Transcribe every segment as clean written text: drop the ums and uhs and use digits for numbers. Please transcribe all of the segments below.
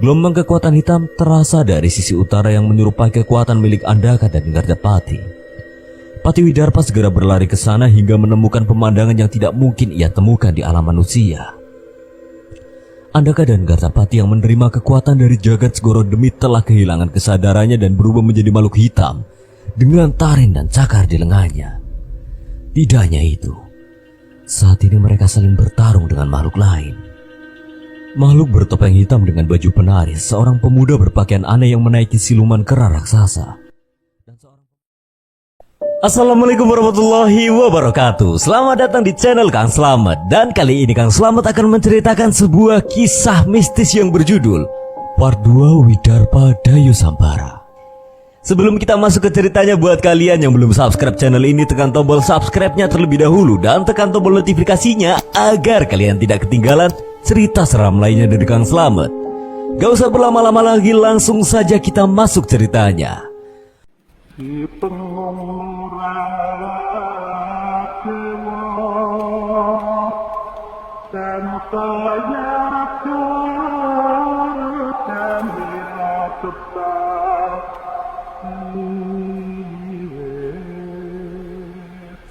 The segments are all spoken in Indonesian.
Gelombang kekuatan hitam terasa dari sisi utara yang menyerupai kekuatan milik Andaka dan Gardapati. Patiwidarpa segera berlari ke sana hingga menemukan pemandangan yang tidak mungkin ia temukan di alam manusia. Andaka dan Gardapati yang menerima kekuatan dari jagat Segoro Demit telah kehilangan kesadarannya dan berubah menjadi makhluk hitam dengan taring dan cakar di lengannya. Tidak hanya itu, saat ini mereka saling bertarung dengan makhluk lain. Makhluk bertopeng hitam dengan baju penari, seorang pemuda berpakaian aneh yang menaiki siluman kera raksasa. Assalamualaikum warahmatullahi wabarakatuh. Selamat datang di channel Kang Slamet. Dan kali ini Kang Slamet akan menceritakan sebuah kisah mistis yang berjudul Part 2 Widarpa Dayusampara. Sebelum kita masuk ke ceritanya, buat kalian yang belum subscribe channel ini, tekan tombol subscribe-nya terlebih dahulu dan tekan tombol notifikasinya agar kalian tidak ketinggalan cerita seram lainnya dari Kang Slamet. Gak usah berlama-lama lagi, langsung saja kita masuk ceritanya. Si pengumura dewa dan saya dan bila tetap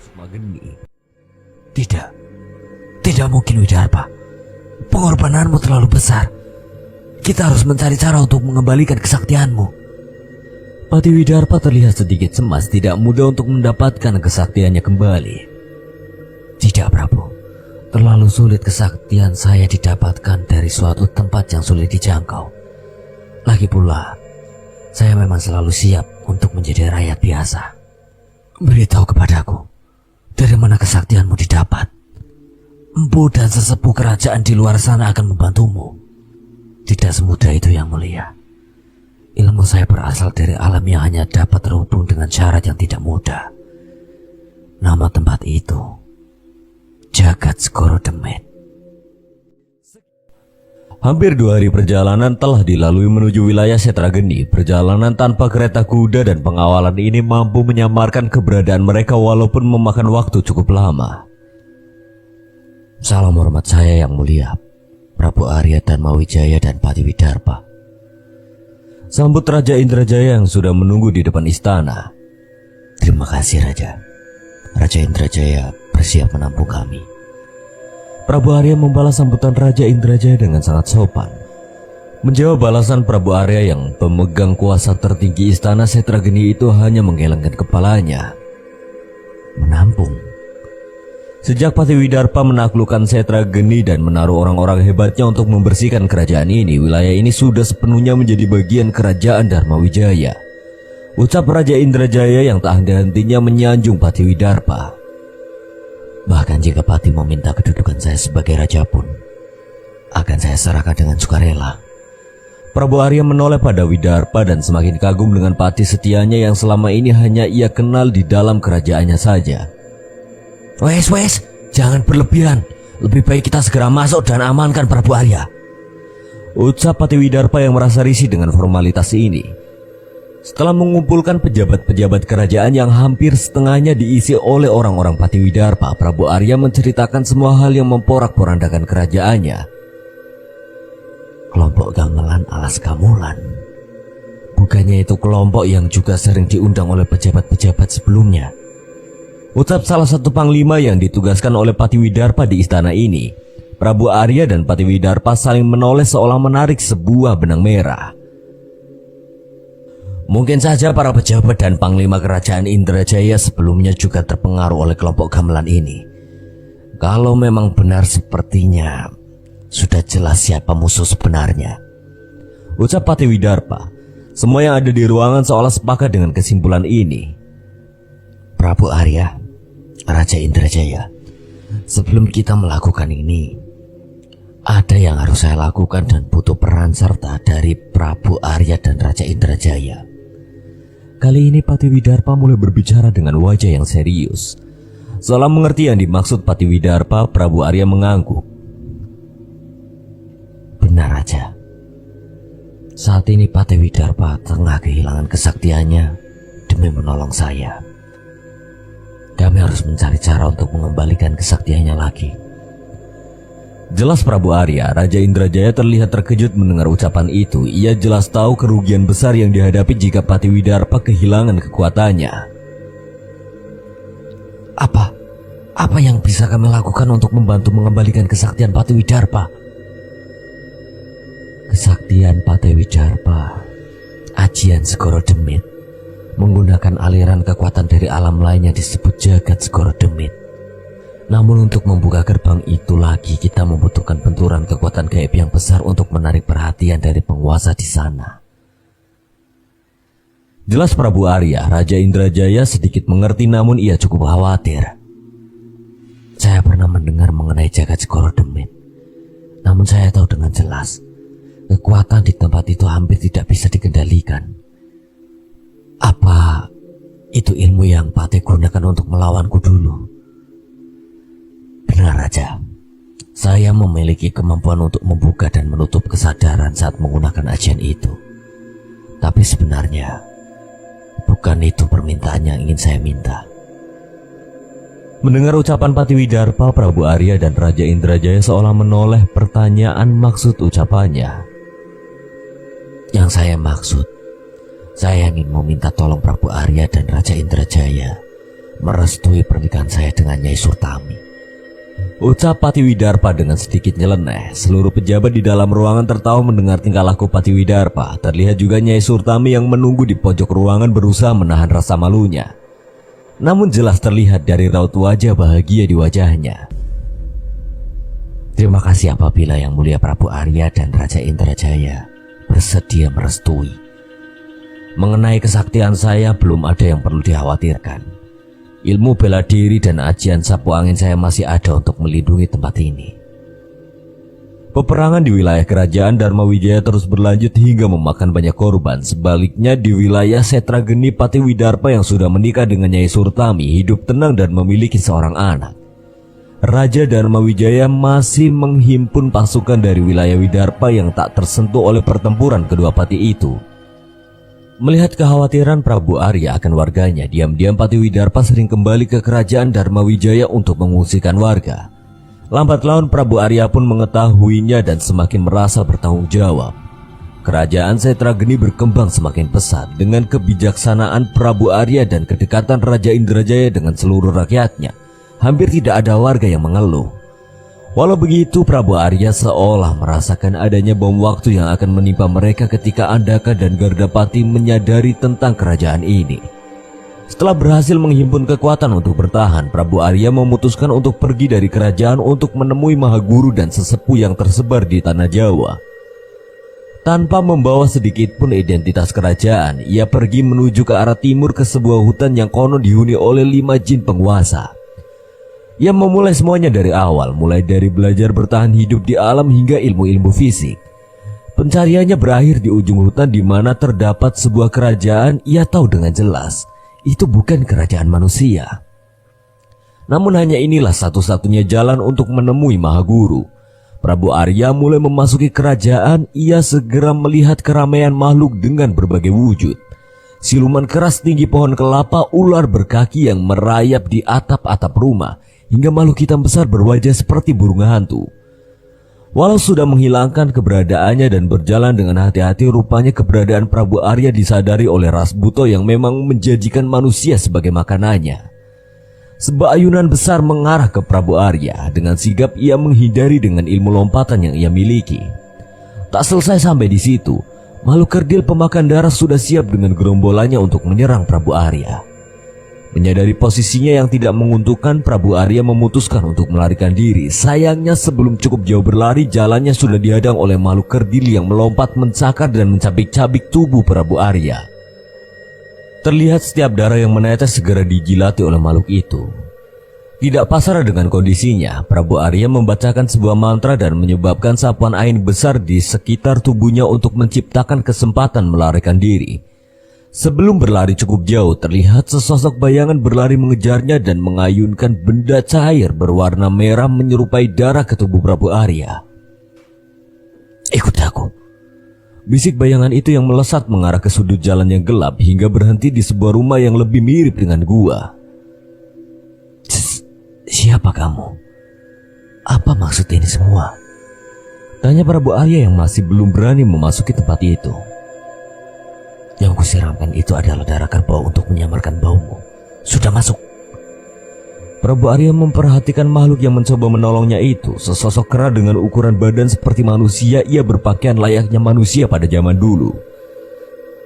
Semageni. Tidak mungkin Widarpa. Pengorbananmu terlalu besar. Kita harus mencari cara untuk mengembalikan kesaktianmu. Patiwidarpa terlihat sedikit cemas, tidak mudah untuk mendapatkan kesaktiannya kembali. Tidak, Prabu. Terlalu sulit kesaktian saya didapatkan dari suatu tempat yang sulit dijangkau. Lagi pula, saya memang selalu siap untuk menjadi rakyat biasa. Beritahu kepadaku, dari mana kesaktianmu didapat? Empu dan sesepuh kerajaan di luar sana akan membantumu. Tidak semudah itu, Yang Mulia. Ilmu saya berasal dari alam yang hanya dapat terhubung dengan syarat yang tidak mudah. Nama tempat itu Jagat Segoro Demit. Hampir 2 hari perjalanan telah dilalui menuju wilayah Setrageni. Perjalanan tanpa kereta kuda dan pengawalan ini mampu menyamarkan keberadaan mereka walaupun memakan waktu cukup lama. Salam hormat saya Yang Mulia, Prabu Arya dan Mawijaya dan Patiwidarpa. Sambut Raja Indrajaya yang sudah menunggu di depan istana. Terima kasih Raja. Raja Indrajaya bersiap menampung kami. Prabu Arya membalas sambutan Raja Indrajaya dengan sangat sopan. Menjawab balasan Prabu Arya yang pemegang kuasa tertinggi istana Setrageni itu hanya menggelengkan kepalanya. Menampung. Sejak Patiwidarpa menaklukkan Setrageni dan menaruh orang-orang hebatnya untuk membersihkan kerajaan ini, wilayah ini sudah sepenuhnya menjadi bagian kerajaan Dharmawijaya. Ucap Raja Indrajaya yang tak henti-hentinya menyanjung Patiwidarpa. Bahkan jika Pati meminta kedudukan saya sebagai raja pun, akan saya serahkan dengan sukarela. Prabu Arya menoleh pada Widarpa dan semakin kagum dengan Pati setianya yang selama ini hanya ia kenal di dalam kerajaannya saja. Wes, jangan berlebihan. Lebih baik kita segera masuk dan amankan Prabu Arya, ucap Patiwidarpa yang merasa risih dengan formalitas ini. Setelah mengumpulkan pejabat-pejabat kerajaan yang hampir setengahnya diisi oleh orang-orang Patiwidarpa, Prabu Arya menceritakan semua hal yang memporak-porandakan kerajaannya. Kelompok gamelan alas Kamulan. Bukannya itu kelompok yang juga sering diundang oleh pejabat-pejabat sebelumnya, ucap salah satu panglima yang ditugaskan oleh Patiwidarpa di istana ini. Prabu Arya dan Patiwidarpa saling menoleh seolah menarik sebuah benang merah. Mungkin saja para pejabat dan panglima kerajaan Indrajaya sebelumnya juga terpengaruh oleh kelompok gamelan ini. Kalau memang benar, sepertinya sudah jelas siapa musuh sebenarnya, ucap Patiwidarpa. Semua yang ada di ruangan seolah sepakat dengan kesimpulan ini. Prabu Arya, Raja Indrajaya, sebelum kita melakukan ini, ada yang harus saya lakukan dan butuh peran serta dari Prabu Arya dan Raja Indrajaya. Kali ini Patiwidarpa mulai berbicara dengan wajah yang serius. Seolah mengerti yang dimaksud Patiwidarpa, Prabu Arya mengangguk. Benar Raja. Saat ini Patiwidarpa tengah kehilangan kesaktiannya demi menolong saya. Kami harus mencari cara untuk mengembalikan kesaktiannya lagi. Jelas Prabu Arya, Raja Indrajaya terlihat terkejut mendengar ucapan itu. Ia jelas tahu kerugian besar yang dihadapi jika Patiwidarpa kehilangan kekuatannya. Apa yang bisa kami lakukan untuk membantu mengembalikan kesaktian Patiwidarpa? Kesaktian Patiwidarpa, Ajian Segoro Demit, menggunakan aliran kekuatan dari alam lain yang disebut Jagat Segoro Demit. Namun untuk membuka gerbang itu lagi, kita membutuhkan benturan kekuatan gaib yang besar untuk menarik perhatian dari penguasa di sana. Jelas Prabu Arya, Raja Indrajaya sedikit mengerti, namun ia cukup khawatir. Saya pernah mendengar mengenai Jagat Segoro Demit, namun saya tahu dengan jelas kekuatan di tempat itu hampir tidak bisa dikendalikan. Apa itu ilmu yang Patih gunakan untuk melawanku dulu? Benar Raja, saya memiliki kemampuan untuk membuka dan menutup kesadaran saat menggunakan ajian itu. Tapi sebenarnya bukan itu permintaan yang ingin saya minta. Mendengar ucapan Patiwidarpa, Prabu Arya dan Raja Indrajaya seolah menoleh pertanyaan maksud ucapannya. Yang saya maksud, saya ingin meminta tolong Prabu Arya dan Raja Indrajaya merestui pernikahan saya dengan Nyai Surtami. Ucap Patiwidarpa dengan sedikit nyeleneh. Seluruh pejabat di dalam ruangan tertawa mendengar tingkah laku Patiwidarpa. Terlihat juga Nyai Surtami yang menunggu di pojok ruangan berusaha menahan rasa malunya. Namun jelas terlihat dari raut wajah bahagia di wajahnya. Terima kasih apabila Yang Mulia Prabu Arya dan Raja Indrajaya bersedia merestui. Mengenai kesaktian saya belum ada yang perlu dikhawatirkan. Ilmu bela diri dan ajian sapu angin saya masih ada untuk melindungi tempat ini. Peperangan di wilayah kerajaan Dharmawijaya terus berlanjut hingga memakan banyak korban. Sebaliknya di wilayah Setrageni, Patiwidarpa yang sudah menikah dengan Nyai Surtami hidup tenang dan memiliki seorang anak. Raja Dharmawijaya masih menghimpun pasukan dari wilayah Widarpa yang tak tersentuh oleh pertempuran kedua pati itu. Melihat kekhawatiran Prabu Arya akan warganya, diam-diam Patiwidarpa sering kembali ke kerajaan Dharmawijaya untuk mengungsikan warga. Lambat laun Prabu Arya pun mengetahuinya dan semakin merasa bertanggung jawab. Kerajaan Setrageni berkembang semakin pesat dengan kebijaksanaan Prabu Arya dan kedekatan Raja Indrajaya dengan seluruh rakyatnya. Hampir tidak ada warga yang mengeluh. Walau begitu, Prabu Arya seolah merasakan adanya bom waktu yang akan menimpa mereka ketika Andaka dan Gardapati menyadari tentang kerajaan ini. Setelah berhasil menghimpun kekuatan untuk bertahan, Prabu Arya memutuskan untuk pergi dari kerajaan untuk menemui Mahaguru dan sesepuh yang tersebar di tanah Jawa. Tanpa membawa sedikit pun identitas kerajaan, ia pergi menuju ke arah timur ke sebuah hutan yang konon dihuni oleh 5 jin penguasa. Ia memulai semuanya dari awal, mulai dari belajar bertahan hidup di alam hingga ilmu-ilmu fisik. Pencariannya berakhir di ujung hutan di mana terdapat sebuah kerajaan. Ia tahu dengan jelas itu bukan kerajaan manusia. Namun hanya inilah satu-satunya jalan untuk menemui Mahaguru. Prabu Arya mulai memasuki kerajaan. Ia segera melihat keramaian makhluk dengan berbagai wujud. Siluman keras tinggi pohon kelapa, ular berkaki yang merayap di atap-atap rumah, hingga makhluk hitam besar berwajah seperti burung hantu. Walau sudah menghilangkan keberadaannya dan berjalan dengan hati-hati, rupanya keberadaan Prabu Arya disadari oleh ras buto yang memang menjadikan manusia sebagai makanannya. Sebuah ayunan besar mengarah ke Prabu Arya. Dengan sigap ia menghindari dengan ilmu lompatan yang ia miliki. Tak selesai sampai di situ, makhluk kerdil pemakan darah sudah siap dengan gerombolannya untuk menyerang Prabu Arya. Menyadari posisinya yang tidak menguntungkan, Prabu Arya memutuskan untuk melarikan diri. Sayangnya sebelum cukup jauh berlari, jalannya sudah dihadang oleh makhluk kerdil yang melompat, mencakar dan mencabik-cabik tubuh Prabu Arya. Terlihat setiap darah yang menetes segera dijilati oleh makhluk itu. Tidak pasrah dengan kondisinya, Prabu Arya membacakan sebuah mantra dan menyebabkan sapuan ain besar di sekitar tubuhnya untuk menciptakan kesempatan melarikan diri. Sebelum berlari cukup jauh, terlihat sesosok bayangan berlari mengejarnya dan mengayunkan benda cair berwarna merah menyerupai darah ke tubuh Prabu Arya. "Ikut aku," bisik bayangan itu yang melesat mengarah ke sudut jalan yang gelap hingga berhenti di sebuah rumah yang lebih mirip dengan gua. "Siapa kamu? Apa maksud ini semua?" Tanya Prabu Arya yang masih belum berani memasuki tempat itu. Yang kusiramkan itu adalah darah kerbau untuk menyamarkan baumu. Sudah masuk. Prabu Arya memperhatikan makhluk yang mencoba menolongnya itu. Sesosok kera dengan ukuran badan seperti manusia. Ia berpakaian layaknya manusia pada zaman dulu.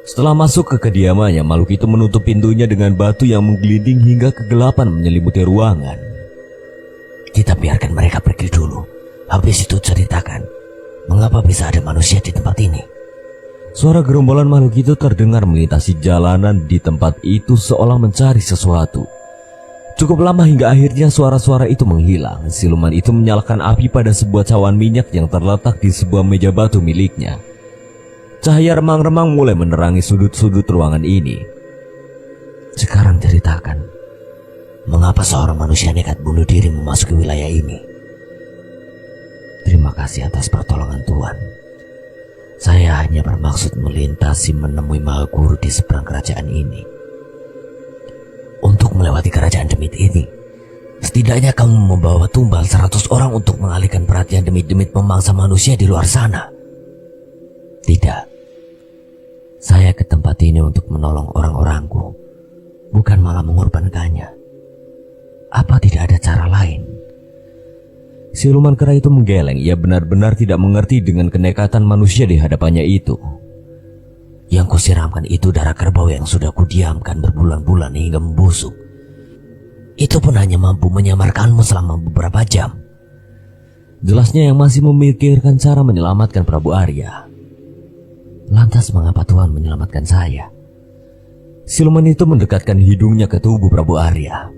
Setelah masuk ke kediamannya, makhluk itu menutup pintunya dengan batu yang menggelinding hingga kegelapan menyelimuti ruangan. Kita biarkan mereka pergi dulu. Habis itu ceritakan, mengapa bisa ada manusia di tempat ini? Suara gerombolan makhluk itu terdengar melintasi jalanan di tempat itu seolah mencari sesuatu. Cukup lama hingga akhirnya suara-suara itu menghilang. Siluman itu menyalakan api pada sebuah cawan minyak yang terletak di sebuah meja batu miliknya. Cahaya remang-remang mulai menerangi sudut-sudut ruangan ini. Sekarang ceritakan, mengapa seorang manusia nekat bunuh diri memasuki wilayah ini? Terima kasih atas pertolongan Tuhan. Saya hanya bermaksud melintasi menemui Mahaguru di seberang kerajaan ini. Untuk melewati kerajaan demit ini, setidaknya kamu membawa tumbal 100 orang untuk mengalihkan perhatian demit-demit memangsa manusia di luar sana. Tidak. Saya ke tempat ini untuk menolong orang-orangku, bukan malah mengorbankannya. Apa tidak ada cara lain? Siluman kera itu menggeleng. Ia benar-benar tidak mengerti dengan kenekatan manusia di hadapannya itu. Yang kusiramkan itu darah kerbau yang sudah kudiamkan berbulan-bulan hingga membusuk. Itu pun hanya mampu menyamarkanmu selama beberapa jam. Jelasnya yang masih memikirkan cara menyelamatkan Prabu Arya. Lantas mengapa Tuhan menyelamatkan saya? Siluman itu mendekatkan hidungnya ke tubuh Prabu Arya.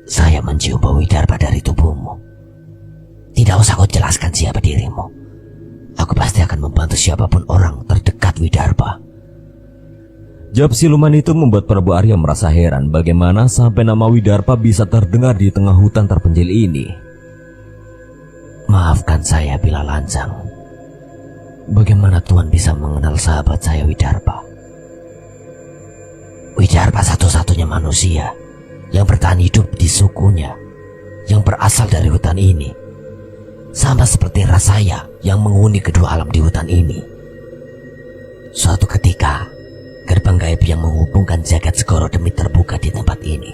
Saya mencium bau widarpa dari tubuhmu. Tidak usah kau jelaskan siapa dirimu. Aku pasti akan membantu siapapun orang terdekat widarpa. Jawab siluman itu membuat Prabu Arya merasa heran bagaimana sampai nama widarpa bisa terdengar di tengah hutan terpencil ini. Maafkan saya bila lancang. Bagaimana Tuhan bisa mengenal sahabat saya widarpa? Widarpa satu-satunya manusia yang bertahan hidup di sukunya, yang berasal dari hutan ini. Sama seperti rasanya yang menghuni kedua alam di hutan ini. Suatu ketika, gerbang gaib yang menghubungkan jagat segoro demit terbuka di tempat ini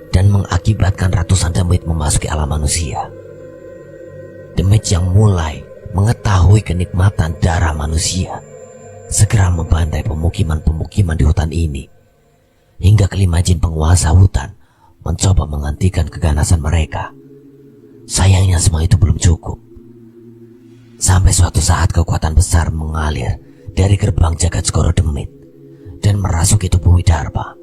dan mengakibatkan ratusan demit memasuki alam manusia. Demit yang mulai mengetahui kenikmatan darah manusia segera membantai pemukiman-pemukiman di hutan ini, hingga kelima jin penguasa hutan mencoba menghentikan keganasan mereka. Sayangnya semua itu belum cukup. Sampai suatu saat kekuatan besar mengalir dari gerbang jagat segoro demit dan merasuki tubuh widarpa.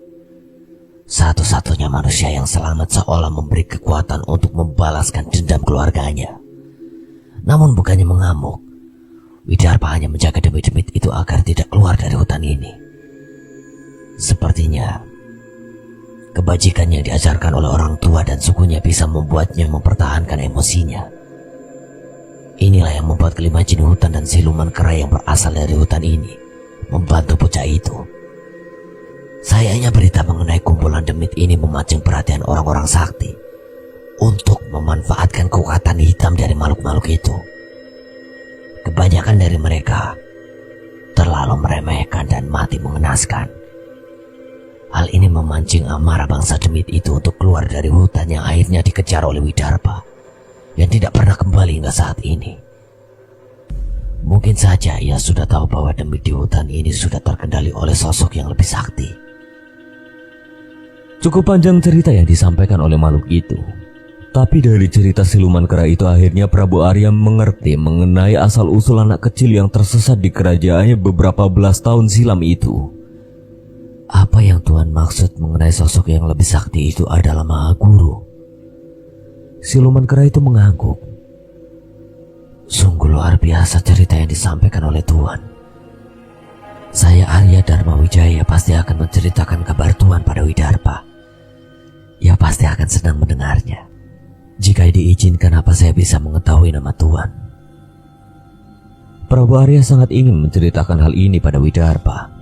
Satu-satunya manusia yang selamat seolah memberi kekuatan untuk membalaskan dendam keluarganya. Namun bukannya mengamuk, widarpa hanya menjaga demit-demit itu agar tidak keluar dari hutan ini. Sepertinya kebajikan yang diajarkan oleh orang tua dan sukunya bisa membuatnya mempertahankan emosinya. Inilah yang membuat kelima jin hutan dan siluman kera yang berasal dari hutan ini membantu bocah itu. Sayangnya berita mengenai kumpulan demit ini memancing perhatian orang-orang sakti untuk memanfaatkan kekuatan hitam dari makhluk-makhluk itu. Kebanyakan dari mereka terlalu meremehkan dan mati mengenaskan. Hal ini memancing amarah bangsa demit itu untuk keluar dari hutan yang akhirnya dikejar oleh widarpa yang tidak pernah kembali hingga saat ini. Mungkin saja ia sudah tahu bahwa demit di hutan ini sudah terkendali oleh sosok yang lebih sakti. Cukup panjang cerita yang disampaikan oleh makhluk itu. Tapi dari cerita siluman kera itu akhirnya Prabu Arya mengerti mengenai asal-usul anak kecil yang tersesat di kerajaannya beberapa belas tahun silam itu. Apa yang Tuhan maksud mengenai sosok yang lebih sakti itu adalah Mahaguru. Siluman kera itu mengangguk. Sungguh luar biasa cerita yang disampaikan oleh Tuhan. Saya Arya Dharma Wijaya pasti akan menceritakan kabar Tuhan pada widarpa. Ia pasti akan senang mendengarnya. Jika diizinkan, apa saya bisa mengetahui nama Tuhan? Prabu Arya sangat ingin menceritakan hal ini pada widarpa.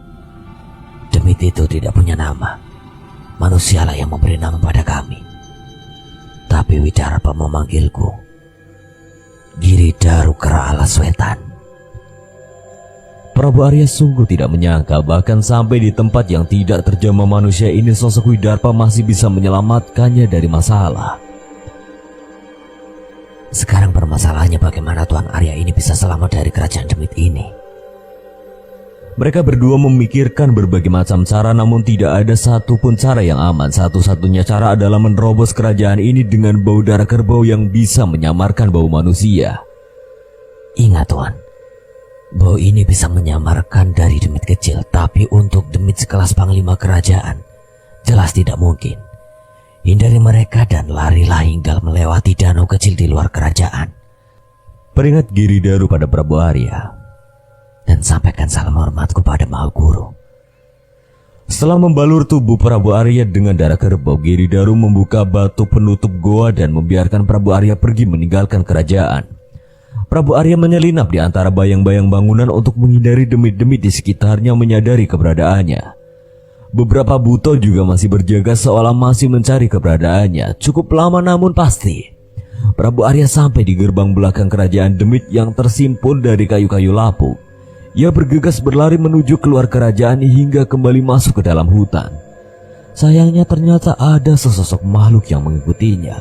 Demit itu tidak punya nama. Manusialah yang memberi nama pada kami. Tapi widarpa memanggilku Giridaru Kerala Swetan. Prabu Arya sungguh tidak menyangka bahkan sampai di tempat yang tidak terjamah manusia ini sosok Widarpa masih bisa menyelamatkannya dari masalah. Sekarang permasalahannya bagaimana Tuan Arya ini bisa selamat dari kerajaan demit ini. Mereka berdua memikirkan berbagai macam cara namun tidak ada satupun cara yang aman. Satu-satunya cara adalah menerobos kerajaan ini dengan bau darah kerbau yang bisa menyamarkan bau manusia. Ingat Tuan, bau ini bisa menyamarkan dari demit kecil, tapi untuk demit sekelas panglima kerajaan jelas tidak mungkin. Hindari mereka dan larilah hingga melewati danau kecil di luar kerajaan. Peringat Giridaru pada Prabu Arya. Dan sampaikan salam hormatku pada Mahaguru. Setelah membalur tubuh Prabu Arya dengan darah kerbau, Giridaru membuka batu penutup goa dan membiarkan Prabu Arya pergi meninggalkan kerajaan. Prabu Arya menyelinap di antara bayang-bayang bangunan untuk menghindari demit-demit di sekitarnya menyadari keberadaannya. Beberapa buto juga masih berjaga seolah masih mencari keberadaannya. Cukup lama namun pasti Prabu Arya sampai di gerbang belakang kerajaan demit yang tersimpul dari kayu-kayu lapuk. Ia bergegas berlari menuju keluar kerajaan hingga kembali masuk ke dalam hutan. Sayangnya ternyata ada sesosok makhluk yang mengikutinya.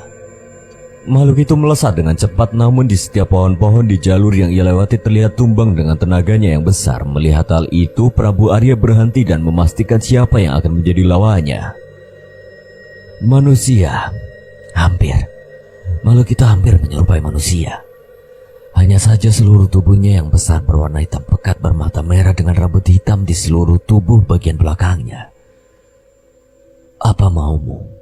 Makhluk itu melesat dengan cepat namun di setiap pohon-pohon di jalur yang ia lewati terlihat tumbang dengan tenaganya yang besar. Melihat hal itu, Prabu Arya berhenti dan memastikan siapa yang akan menjadi lawannya. Manusia. Hampir. Makhluk itu hampir menyerupai manusia. Hanya saja seluruh tubuhnya yang besar berwarna hitam pekat bermata merah dengan rambut hitam di seluruh tubuh bagian belakangnya. Apa maumu?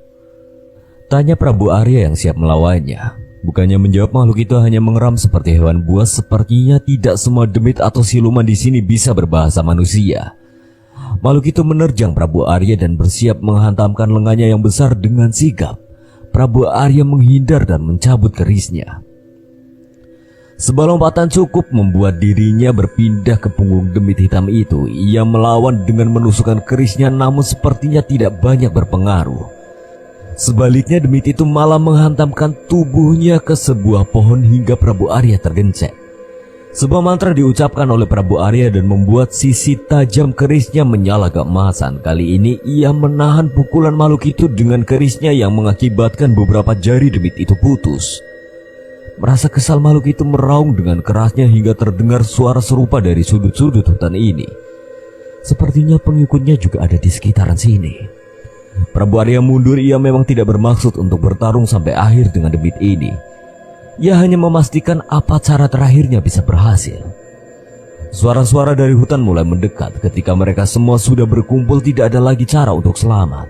Tanya Prabu Arya yang siap melawannya. Bukannya menjawab, makhluk itu hanya mengeram seperti hewan buas. Sepertinya tidak semua demit atau siluman di sini bisa berbahasa manusia. Makhluk itu menerjang Prabu Arya dan bersiap menghantamkan lengannya yang besar dengan sigap. Prabu Arya menghindar dan mencabut kerisnya. Sebuah lompatan cukup membuat dirinya berpindah ke punggung demit hitam itu. Ia melawan dengan menusukkan kerisnya namun sepertinya tidak banyak berpengaruh. Sebaliknya demit itu malah menghantamkan tubuhnya ke sebuah pohon hingga Prabu Arya tergencet. Sebuah mantra diucapkan oleh Prabu Arya dan membuat sisi tajam kerisnya menyala keemasan. Kali ini ia menahan pukulan makhluk itu dengan kerisnya yang mengakibatkan beberapa jari demit itu putus. Merasa kesal, makhluk itu meraung dengan kerasnya hingga terdengar suara serupa dari sudut-sudut hutan ini. Sepertinya pengikutnya juga ada di sekitaran sini. Prabu Arya mundur, ia memang tidak bermaksud untuk bertarung sampai akhir dengan demit ini. Ia hanya memastikan apa cara terakhirnya bisa berhasil. Suara-suara dari hutan mulai mendekat. Ketika mereka semua sudah berkumpul, tidak ada lagi cara untuk selamat.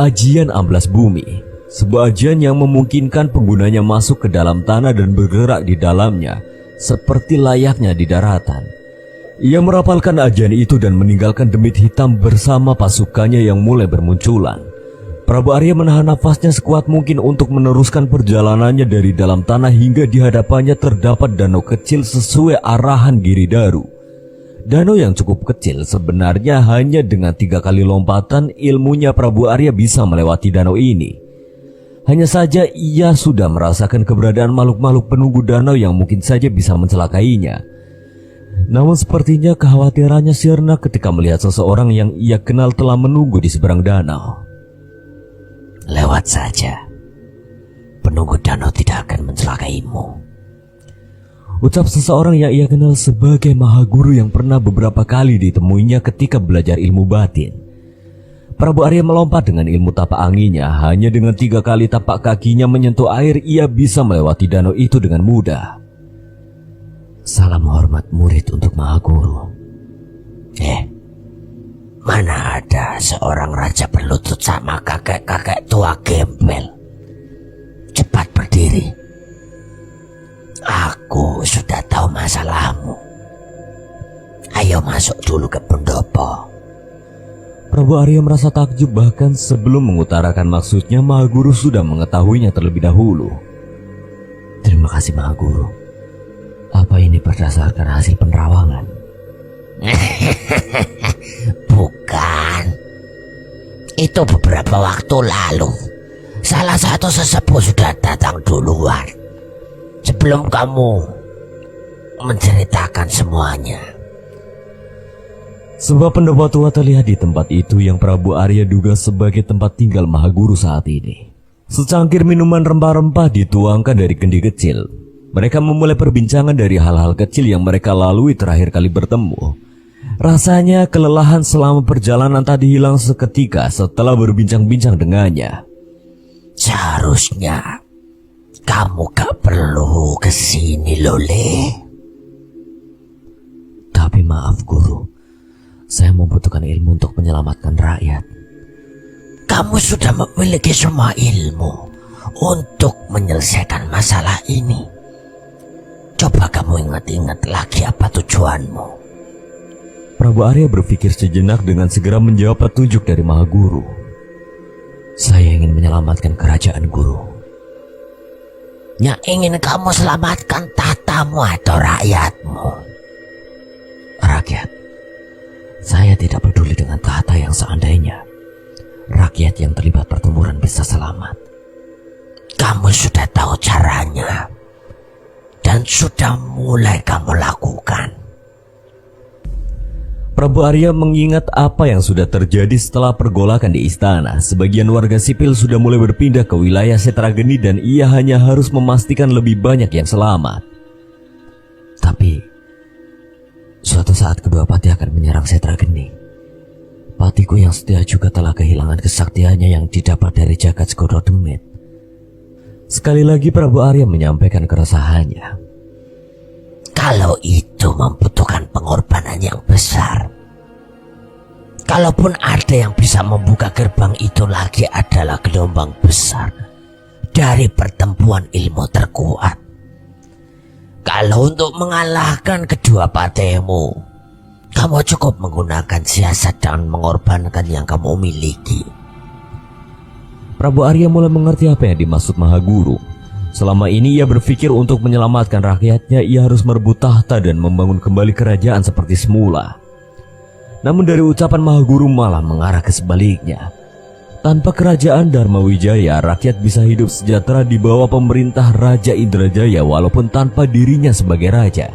Ajian amblas bumi. Sebuah ajian yang memungkinkan penggunanya masuk ke dalam tanah dan bergerak di dalamnya seperti layaknya di daratan. Ia merapalkan ajian itu dan meninggalkan demit hitam bersama pasukannya yang mulai bermunculan. Prabu Arya menahan nafasnya sekuat mungkin untuk meneruskan perjalanannya dari dalam tanah hingga di hadapannya terdapat danau kecil sesuai arahan Giridaru. Danau yang cukup kecil, sebenarnya hanya dengan 3 kali lompatan ilmunya Prabu Arya bisa melewati danau ini. Hanya saja ia sudah merasakan keberadaan makhluk-makhluk penunggu danau yang mungkin saja bisa mencelakainya. Namun sepertinya kekhawatirannya sirna ketika melihat seseorang yang ia kenal telah menunggu di seberang danau. Lewat saja. Penunggu danau tidak akan mencelakaimu. Ucap seseorang yang ia kenal sebagai Mahaguru yang pernah beberapa kali ditemuinya ketika belajar ilmu batin. Prabu Arya melompat dengan ilmu tapak anginnya. Hanya dengan 3 kali tapak kakinya menyentuh air, ia bisa melewati danau itu dengan mudah. Salam hormat murid untuk Mahaguru. Mana ada seorang raja berlutut sama kakek-kakek tua gembel. Cepat berdiri. Aku sudah tahu masalahmu. Ayo masuk dulu ke pendopo. Prabu Arya merasa takjub, bahkan sebelum mengutarakan maksudnya Mahaguru sudah mengetahuinya terlebih dahulu. Terima kasih Mahaguru. Apa ini berdasarkan hasil penerawangan? Bukan. Itu beberapa waktu lalu salah satu sesepuh sudah datang duluan. sebelum kamu menceritakan semuanya. Sebuah pendopo tua terlihat di tempat itu yang Prabu Arya duga sebagai tempat tinggal Mahaguru saat ini. Secangkir minuman rempah-rempah dituangkan dari kendi kecil. Mereka memulai perbincangan dari hal-hal kecil yang mereka lalui terakhir kali bertemu. Rasanya kelelahan selama perjalanan tadi hilang seketika setelah berbincang-bincang dengannya. Seharusnya kamu gak perlu kesini, Lole. Tapi maaf Guru, saya membutuhkan ilmu untuk menyelamatkan rakyat. Kamu sudah memiliki semua ilmu untuk menyelesaikan masalah ini. Coba kamu ingat-ingat lagi apa tujuanmu. Prabu Arya berpikir sejenak dengan segera menjawab petunjuk dari Mahaguru. Saya ingin menyelamatkan kerajaan Guru. Yang ingin kamu selamatkan tahtamu atau rakyatmu? Rakyat. Saya tidak peduli dengan tahta yang seandainya rakyat yang terlibat pertempuran bisa selamat. Kamu sudah tahu caranya dan sudah mulai kamu lakukan. Prabu Arya mengingat apa yang sudah terjadi setelah pergolakan di istana. Sebagian warga sipil sudah mulai berpindah ke wilayah Setrageni dan ia hanya harus memastikan lebih banyak yang selamat. Tapi suatu saat kedua pati akan menyerang Setrageni. Patiku yang setia juga telah kehilangan kesaktiannya yang didapat dari jagat Segoro Demit. Sekali lagi Prabu Arya menyampaikan keresahannya. Kalau itu membutuhkan pengorbanan yang besar. Kalaupun ada yang bisa membuka gerbang itu lagi adalah gelombang besar dari pertempuran ilmu terkuat. Kalau untuk mengalahkan kedua patimu, kamu cukup menggunakan siasat dan mengorbankan yang kamu miliki. Prabu Arya mulai mengerti apa yang dimaksud Mahaguru. Selama ini ia berpikir untuk menyelamatkan rakyatnya ia harus merebut tahta dan membangun kembali kerajaan seperti semula. Namun dari ucapan Mahaguru malah mengarah ke sebaliknya. Tanpa kerajaan Dharma Wijaya, rakyat bisa hidup sejahtera di bawah pemerintah Raja Indrajaya walaupun tanpa dirinya sebagai raja.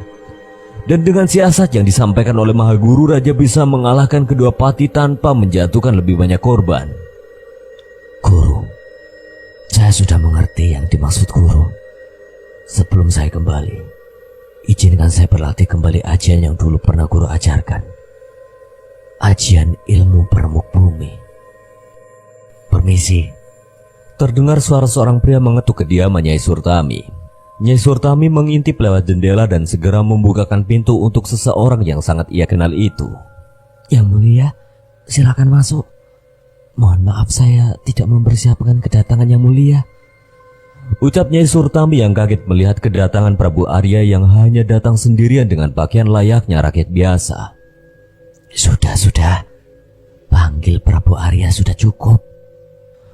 Dan dengan siasat yang disampaikan oleh Mahaguru, raja bisa mengalahkan kedua pati tanpa menjatuhkan lebih banyak korban. Guru, saya sudah mengerti yang dimaksud Guru. Sebelum saya kembali, izinkan saya berlatih kembali ajian yang dulu pernah Guru ajarkan. Ajian ilmu peremuk bumi. Permisi. Terdengar suara seorang pria mengetuk kediaman Nyai Surtami. Nyai Surtami mengintip lewat jendela dan segera membukakan pintu untuk seseorang yang sangat ia kenal itu. Yang mulia, silakan masuk. Mohon maaf saya tidak mempersiapkan kedatangan yang mulia. Ucap Nyai Surtami yang kaget melihat kedatangan Prabu Arya yang hanya datang sendirian dengan pakaian layaknya rakyat biasa. Sudah. Panggil Prabu Arya sudah cukup.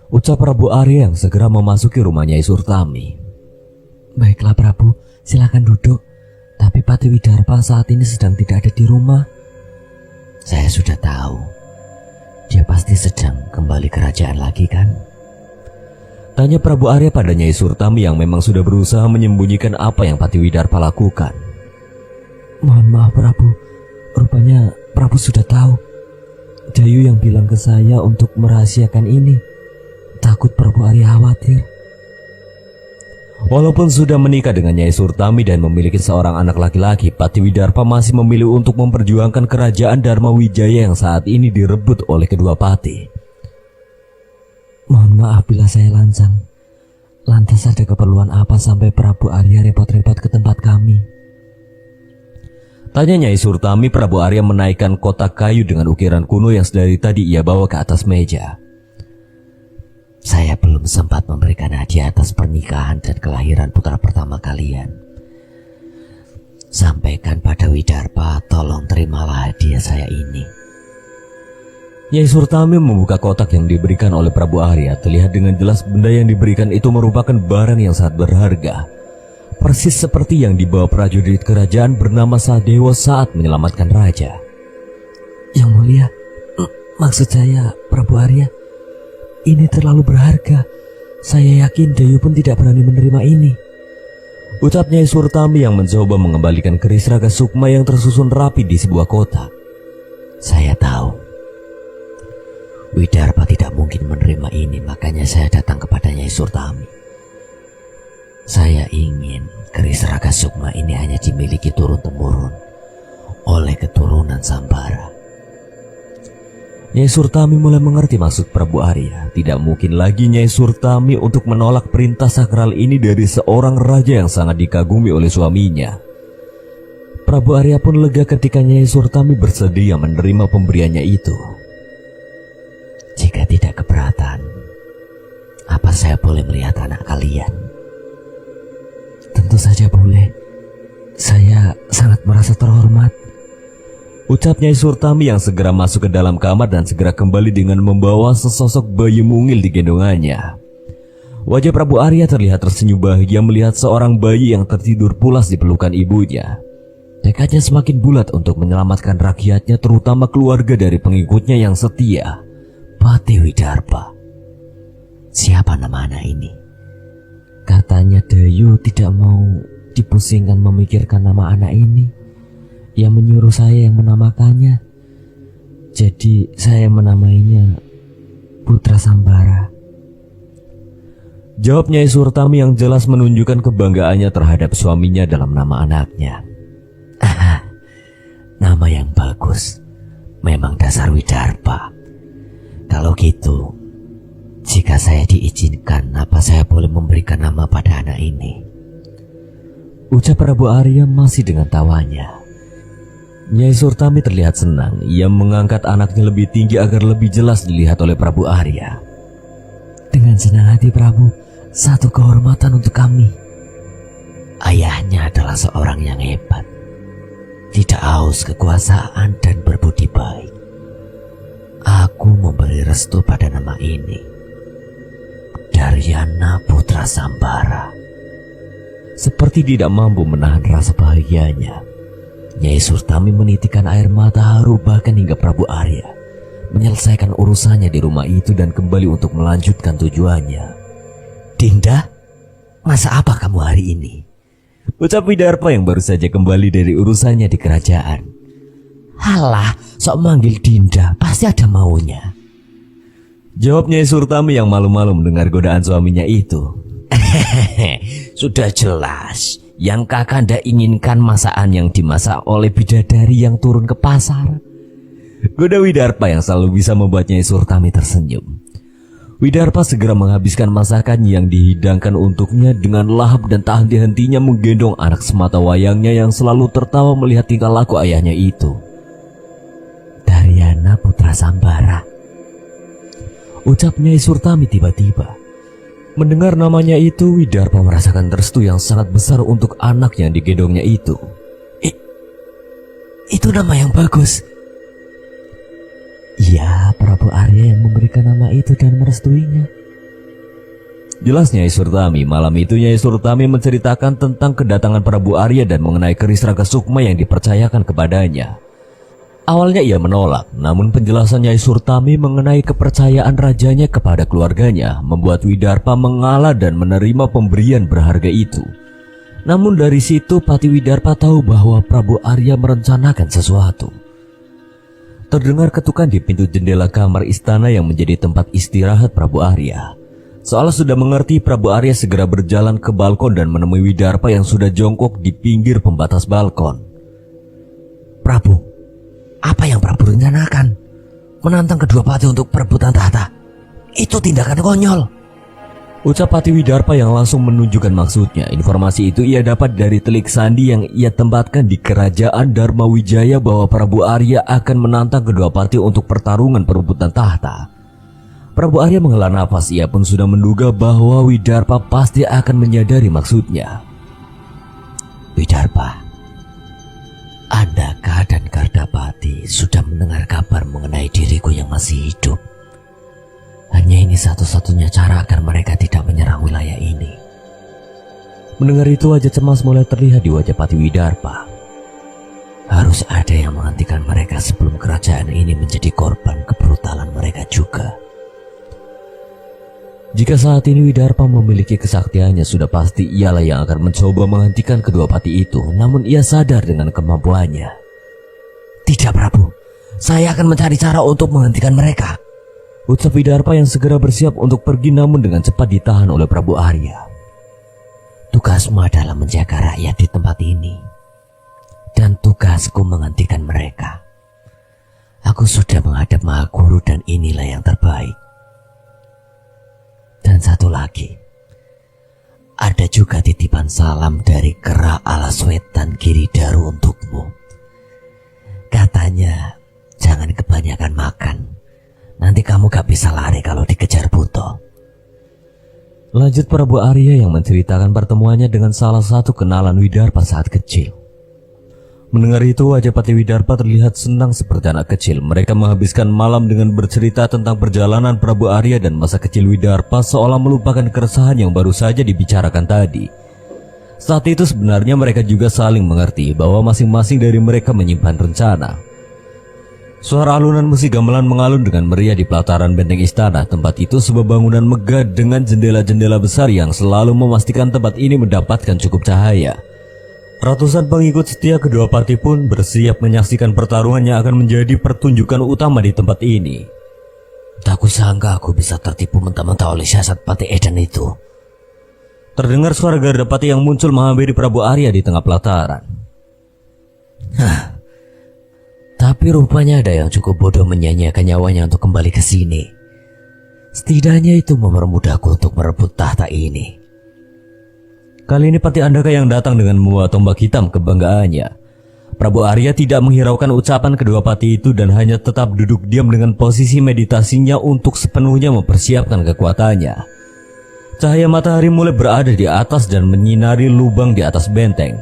Ucap Prabu Arya yang segera memasuki rumah Nyai Surtami. Baiklah Prabu, silakan duduk. Tapi Pati Widarpa saat ini sedang tidak ada di rumah. Saya sudah tahu. Dia pasti sedang kembali kerajaan lagi kan? Tanya Prabu Arya pada Nyai Surtami yang memang sudah berusaha menyembunyikan apa yang Pati Widarpa lakukan. Mohon maaf Prabu, rupanya Prabu sudah tahu. Dayu yang bilang ke saya untuk merahasiakan ini. Takut Prabu Arya khawatir. Walaupun sudah menikah dengan Nyai Surtami dan memiliki seorang anak laki-laki, Pati Widarpa masih memilih untuk memperjuangkan kerajaan Dharma Wijaya yang saat ini direbut oleh kedua pati. Mohon maaf bila saya lancang. Lantas ada keperluan apa sampai Prabu Arya repot-repot ke tempat kami? Tanya Nyai Surtami. Prabu Arya menaikkan kotak kayu dengan ukiran kuno yang sedari tadi ia bawa ke atas meja. Saya belum sempat memberikan hadiah atas pernikahan dan kelahiran putra pertama kalian. Sampaikan pada Widarpa, tolong terimalah hadiah saya ini. Nyai Surtami membuka kotak yang diberikan oleh Prabu Arya. Terlihat dengan jelas benda yang diberikan itu merupakan barang yang sangat berharga. Persis seperti yang dibawa prajurit kerajaan bernama Sadewa saat menyelamatkan raja. Yang mulia, maksud saya Prabu Arya, ini terlalu berharga. Saya yakin Dayu pun tidak berani menerima ini. Ucap Nyai Surtami yang mencoba mengembalikan keris Raga Sukma yang tersusun rapi di sebuah kotak. Saya tahu Widarpa tidak mungkin menerima ini, makanya saya datang kepada Nyai Surtami. Saya ingin keris Raga Sukma ini hanya dimiliki turun-temurun oleh keturunan Sambara. Nyai Surtami mulai mengerti maksud Prabu Arya. Tidak mungkin lagi Nyai Surtami untuk menolak perintah sakral ini dari seorang raja yang sangat dikagumi oleh suaminya. Prabu Arya pun lega ketika Nyai Surtami bersedia menerima pemberiannya itu. Jika tidak keberatan, apa saya boleh melihat anak kalian? Tentu saja boleh. Saya sangat merasa terhormat. Ucap Nyai Surtami yang segera masuk ke dalam kamar dan segera kembali dengan membawa sesosok bayi mungil di gendongannya. Wajah Prabu Arya terlihat tersenyum bahagia melihat seorang bayi yang tertidur pulas di pelukan ibunya. Tekadnya semakin bulat untuk menyelamatkan rakyatnya, terutama keluarga dari pengikutnya yang setia, Pati Widarpa. Siapa nama anak ini? Katanya Dayu tidak mau dipusingkan memikirkan nama anak ini. Ia menyuruh saya yang menamakannya. Jadi saya menamainya Putra Sambara. Jawab Nyai Surtami yang jelas menunjukkan kebanggaannya terhadap suaminya dalam nama anaknya. Nama yang bagus. Memang dasar Widarpa. Kalau gitu, jika saya diizinkan, apa saya boleh memberikan nama pada anak ini? Ucap Prabu Arya masih dengan tawanya. Nyai Surtami terlihat senang. Ia mengangkat anaknya lebih tinggi agar lebih jelas dilihat oleh Prabu Arya. Dengan senang hati Prabu, satu kehormatan untuk kami. Ayahnya adalah seorang yang hebat, tidak haus kekuasaan dan berbudi baik. Aku memberi restu pada nama ini, Daryana Putra Sambara. Seperti tidak mampu menahan rasa bahagianya, Nyai Surtami menitikkan air mata haru bahkan hingga Prabu Arya menyelesaikan urusannya di rumah itu dan kembali untuk melanjutkan tujuannya. Dinda, masa apa kamu hari ini? Ucap Widarpa yang baru saja kembali dari urusannya di kerajaan. Halah, sok manggil Dinda, pasti ada maunya. Jawab Nyai Surtami yang malu-malu mendengar godaan suaminya itu. Sudah jelas, yang Kakanda inginkan masakan yang dimasak oleh bidadari yang turun ke pasar. Goda Widarpa yang selalu bisa membuat Nyai Surtami tersenyum. Widarpa segera menghabiskan masakan yang dihidangkan untuknya dengan lahap dan tak henti-hentinya menggendong anak semata wayangnya yang selalu tertawa melihat tingkah laku ayahnya itu. Daryana Putra Sambara. Ucap Nyai Surtami tiba-tiba. Mendengar namanya itu, Widarpa merasakan restu yang sangat besar untuk anak yang digendongnya itu. Itu nama yang bagus. Iya, Prabu Arya yang memberikan nama itu dan merestuinya. Jelas Nyai Surtami. Malam itu Nyai Surtami menceritakan tentang kedatangan Prabu Arya dan mengenai keris Raga Sukma yang dipercayakan kepadanya. Awalnya ia menolak, namun penjelasan Nyai Surtami mengenai kepercayaan rajanya kepada keluarganya membuat Widarpa mengalah dan menerima pemberian berharga itu. Namun dari situ Pati Widarpa tahu bahwa Prabu Arya merencanakan sesuatu. Terdengar ketukan di pintu jendela kamar istana yang menjadi tempat istirahat Prabu Arya. Seolah sudah mengerti, Prabu Arya segera berjalan ke balkon dan menemui Widarpa yang sudah jongkok di pinggir pembatas balkon. Prabu, apa yang Prabu rencanakan? Menantang kedua pati untuk perebutan tahta. Itu tindakan konyol. Ucap Pati Widarpa yang langsung menunjukkan maksudnya. Informasi itu ia dapat dari telik sandi yang ia tempatkan di kerajaan Dharma Wijaya bahwa Prabu Arya akan menantang kedua pati untuk pertarungan perebutan tahta. Prabu Arya menghela nafas. Ia pun sudah menduga bahwa Widarpa pasti akan menyadari maksudnya. Widarpa, Andaka dan Gardapati sudah mendengar kabar mengenai diriku yang masih hidup. Hanya ini satu-satunya cara agar mereka tidak menyerang wilayah ini. Mendengar itu wajah cemas mulai terlihat di wajah Pati Widarpa. Harus ada yang menghentikan mereka sebelum kerajaan ini menjadi korban kebrutalan mereka juga. Jika saat ini Widarpa memiliki kesaktiannya, sudah pasti ialah yang akan mencoba menghentikan kedua pati itu. Namun ia sadar dengan kemampuannya. Tidak, Prabu. Saya akan mencari cara untuk menghentikan mereka. Ucap Widarpa yang segera bersiap untuk pergi, namun dengan cepat ditahan oleh Prabu Arya. Tugasmu adalah menjaga rakyat di tempat ini. Dan tugasku menghentikan mereka. Aku sudah menghadap Maha Guru dan inilah yang terbaik. Dan satu lagi, ada juga titipan salam dari Kera Alas Wetan Giridaru untukmu. Katanya, jangan kebanyakan makan. Nanti kamu gak bisa lari kalau dikejar buto. Lanjut Prabu Arya yang menceritakan pertemuannya dengan salah satu kenalan Widarpa saat kecil. Mendengar itu, wajah Pati Widarpa terlihat senang seperti anak kecil. Mereka menghabiskan malam dengan bercerita tentang perjalanan Prabu Arya dan masa kecil Widarpa, seolah melupakan keresahan yang baru saja dibicarakan tadi. Saat itu sebenarnya mereka juga saling mengerti bahwa masing-masing dari mereka menyimpan rencana. Suara alunan musik gamelan mengalun dengan meriah di pelataran benteng istana. Tempat itu sebuah bangunan megah dengan jendela-jendela besar yang selalu memastikan tempat ini mendapatkan cukup cahaya. Ratusan pengikut setia kedua parti pun bersiap menyaksikan pertarungan yang akan menjadi pertunjukan utama di tempat ini. Tak kusangka aku bisa tertipu mentah-mentah oleh siasat Pati Edan itu. Terdengar suara Gardapati yang muncul menghampiri Prabu Arya di tengah pelataran. Tapi rupanya ada yang cukup bodoh menyanyiakan nyawanya untuk kembali ke sini. Setidaknya itu mempermudahku untuk merebut tahta ini. Kali ini Pati Andaka yang datang dengan membawa tombak hitam kebanggaannya. Prabu Arya tidak menghiraukan ucapan kedua pati itu dan hanya tetap duduk diam dengan posisi meditasinya untuk sepenuhnya mempersiapkan kekuatannya. Cahaya matahari mulai berada di atas dan menyinari lubang di atas benteng.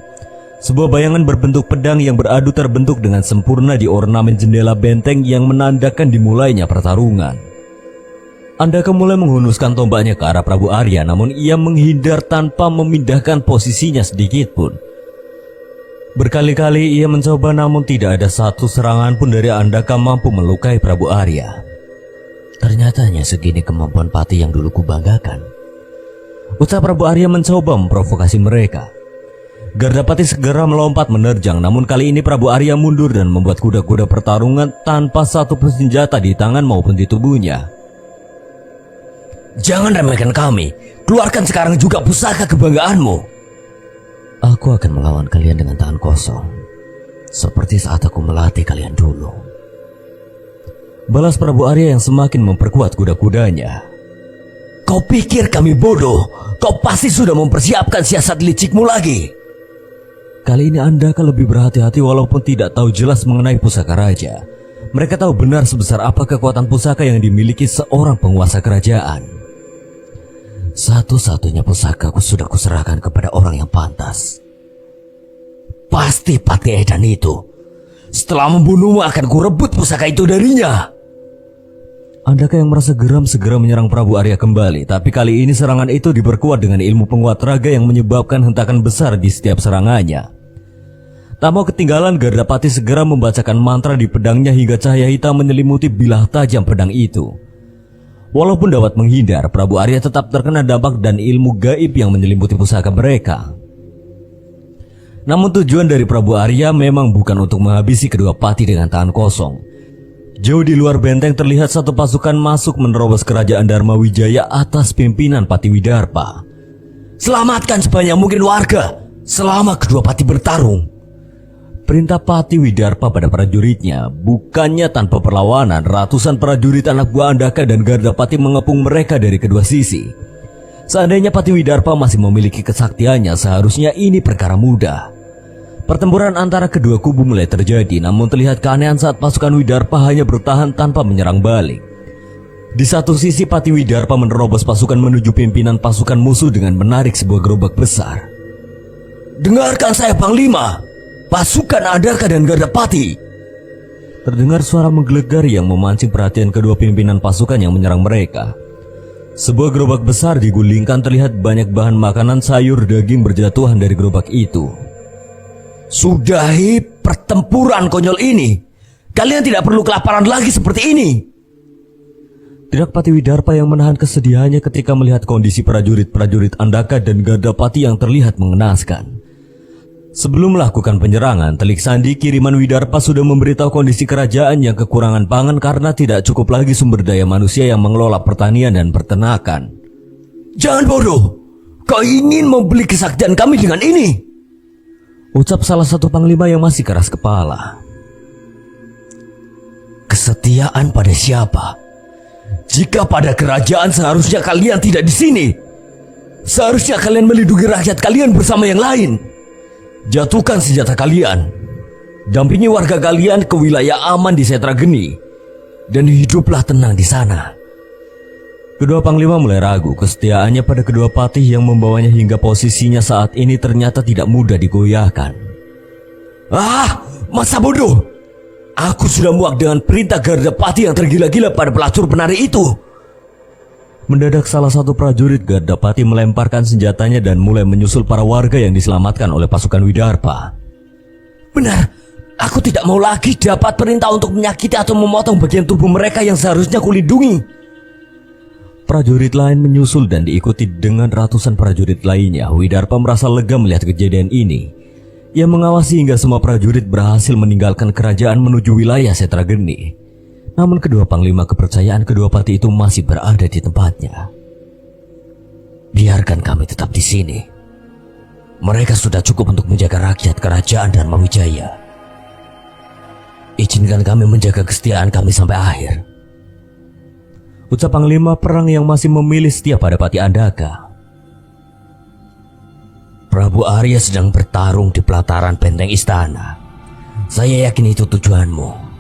Sebuah bayangan berbentuk pedang yang beradu terbentuk dengan sempurna di ornamen jendela benteng yang menandakan dimulainya pertarungan. Andaka mulai menghunuskan tombaknya ke arah Prabu Arya, namun ia menghindar tanpa memindahkan posisinya sedikit pun. Berkali-kali ia mencoba, namun tidak ada satu serangan pun dari Andaka mampu melukai Prabu Arya. Ternyatanya segini kemampuan Pati yang dulu kubanggakan. Ucap Prabu Arya mencoba memprovokasi mereka. Gardapati segera melompat menerjang, namun kali ini Prabu Arya mundur dan membuat kuda-kuda pertarungan tanpa satu pun senjata di tangan maupun di tubuhnya. Jangan remehkan kami. Keluarkan sekarang juga pusaka kebanggaanmu. Aku akan melawan kalian dengan tangan kosong, seperti saat aku melatih kalian dulu. Balas Prabu Arya yang semakin memperkuat kuda-kudanya. Kau pikir kami bodoh? Kau pasti sudah mempersiapkan siasat licikmu lagi. Kali ini Andaka lebih berhati-hati walaupun tidak tahu jelas mengenai pusaka raja. Mereka tahu benar sebesar apa kekuatan pusaka yang dimiliki seorang penguasa kerajaan. Satu-satunya pusakaku sudah kuserahkan kepada orang yang pantas. Pasti Pati Edan itu. Setelah membunuhmu akan kurebut pusaka itu darinya. Andaka yang merasa geram segera menyerang Prabu Arya kembali. Tapi kali ini serangan itu diperkuat dengan ilmu penguat raga yang menyebabkan hentakan besar di setiap serangannya. Tak mau ketinggalan, Gardapati segera membacakan mantra di pedangnya hingga cahaya hitam menyelimuti bilah tajam pedang itu. Walaupun dapat menghindar, Prabu Arya tetap terkena dampak dan ilmu gaib yang menyelimuti pusaka mereka. Namun tujuan dari Prabu Arya memang bukan untuk menghabisi kedua pati dengan tangan kosong. Jauh di luar benteng terlihat satu pasukan masuk menerobos kerajaan Dharma Wijaya atas pimpinan Pati Widarpa. Selamatkan sebanyak mungkin warga selama kedua pati bertarung. Perintah Pati Widarpa pada prajuritnya. Bukannya tanpa perlawanan, ratusan prajurit anak buah Andaka dan Gardapati mengepung mereka dari kedua sisi. Seandainya Pati Widarpa masih memiliki kesaktiannya, seharusnya ini perkara mudah. Pertempuran antara kedua kubu mulai terjadi, namun terlihat keanehan saat pasukan Widarpa hanya bertahan tanpa menyerang balik. Di satu sisi Pati Widarpa menerobos pasukan menuju pimpinan pasukan musuh dengan menarik sebuah gerobak besar. Dengarkan saya Panglima, pasukan Andaka dan Gardapati. Terdengar suara menggelegar yang memancing perhatian kedua pimpinan pasukan yang menyerang mereka. Sebuah gerobak besar digulingkan, terlihat banyak bahan makanan, sayur, daging berjatuhan dari gerobak itu. Sudahi pertempuran konyol ini. Kalian tidak perlu kelaparan lagi seperti ini. Tidak Pati Widarpa yang menahan kesedihannya ketika melihat kondisi prajurit-prajurit Andaka dan Gardapati yang terlihat mengenaskan. Sebelum melakukan penyerangan, Telik Sandi kiriman Widarpa sudah memberitahu kondisi kerajaan yang kekurangan pangan karena tidak cukup lagi sumber daya manusia yang mengelola pertanian dan peternakan. "Jangan bodoh! Kau ingin membeli kesaktian kami dengan ini?" ucap salah satu panglima yang masih keras kepala. "Kesetiaan pada siapa? Jika pada kerajaan seharusnya kalian tidak di sini. Seharusnya kalian melindungi rakyat kalian bersama yang lain. Jatuhkan senjata kalian. Dampingi warga kalian ke wilayah aman di Setrageni. Dan hiduplah tenang di sana." Kedua panglima mulai ragu kesetiaannya pada kedua patih yang membawanya hingga posisinya saat ini ternyata tidak mudah digoyahkan. "Ah, masa bodoh! Aku sudah muak dengan perintah Gardapati yang tergila-gila pada pelacur penari itu." Mendadak salah satu prajurit Gardapati melemparkan senjatanya dan mulai menyusul para warga yang diselamatkan oleh pasukan Widarpa. "Benar, aku tidak mau lagi dapat perintah untuk menyakiti atau memotong bagian tubuh mereka yang seharusnya kulindungi." Prajurit lain menyusul dan diikuti dengan ratusan prajurit lainnya. Widarpa merasa lega melihat kejadian ini. Ia mengawasi hingga semua prajurit berhasil meninggalkan kerajaan menuju wilayah Setrageni. Namun kedua panglima kepercayaan kedua pati itu masih berada di tempatnya. "Biarkan kami tetap di sini. Mereka sudah cukup untuk menjaga rakyat kerajaan dan Mawijaya. Izinkan kami menjaga kesetiaan kami sampai akhir," ucap panglima perang yang masih memilih setia pada Pati Andaka. "Prabu Arya sedang bertarung di pelataran benteng istana. Saya yakin itu tujuanmu."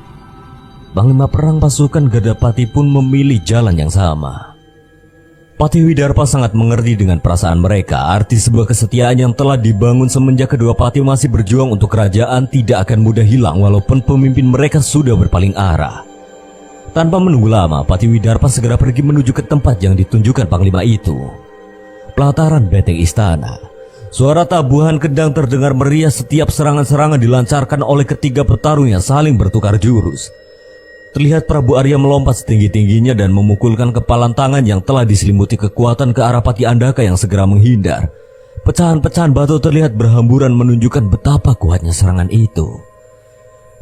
Panglima perang pasukan Gardapati pun memilih jalan yang sama. Pati Widarpa sangat mengerti dengan perasaan mereka. Arti sebuah kesetiaan yang telah dibangun semenjak kedua pati masih berjuang untuk kerajaan tidak akan mudah hilang walaupun pemimpin mereka sudah berpaling arah. Tanpa menunggu lama, Pati Widarpa segera pergi menuju ke tempat yang ditunjukkan panglima itu. Pelataran benteng istana. Suara tabuhan kendang terdengar meriah setiap serangan-serangan dilancarkan oleh ketiga petarung yang saling bertukar jurus. Terlihat Prabu Arya melompat setinggi-tingginya dan memukulkan kepalan tangan yang telah diselimuti kekuatan ke arah Pati Andaka yang segera menghindar. Pecahan-pecahan batu terlihat berhamburan menunjukkan betapa kuatnya serangan itu.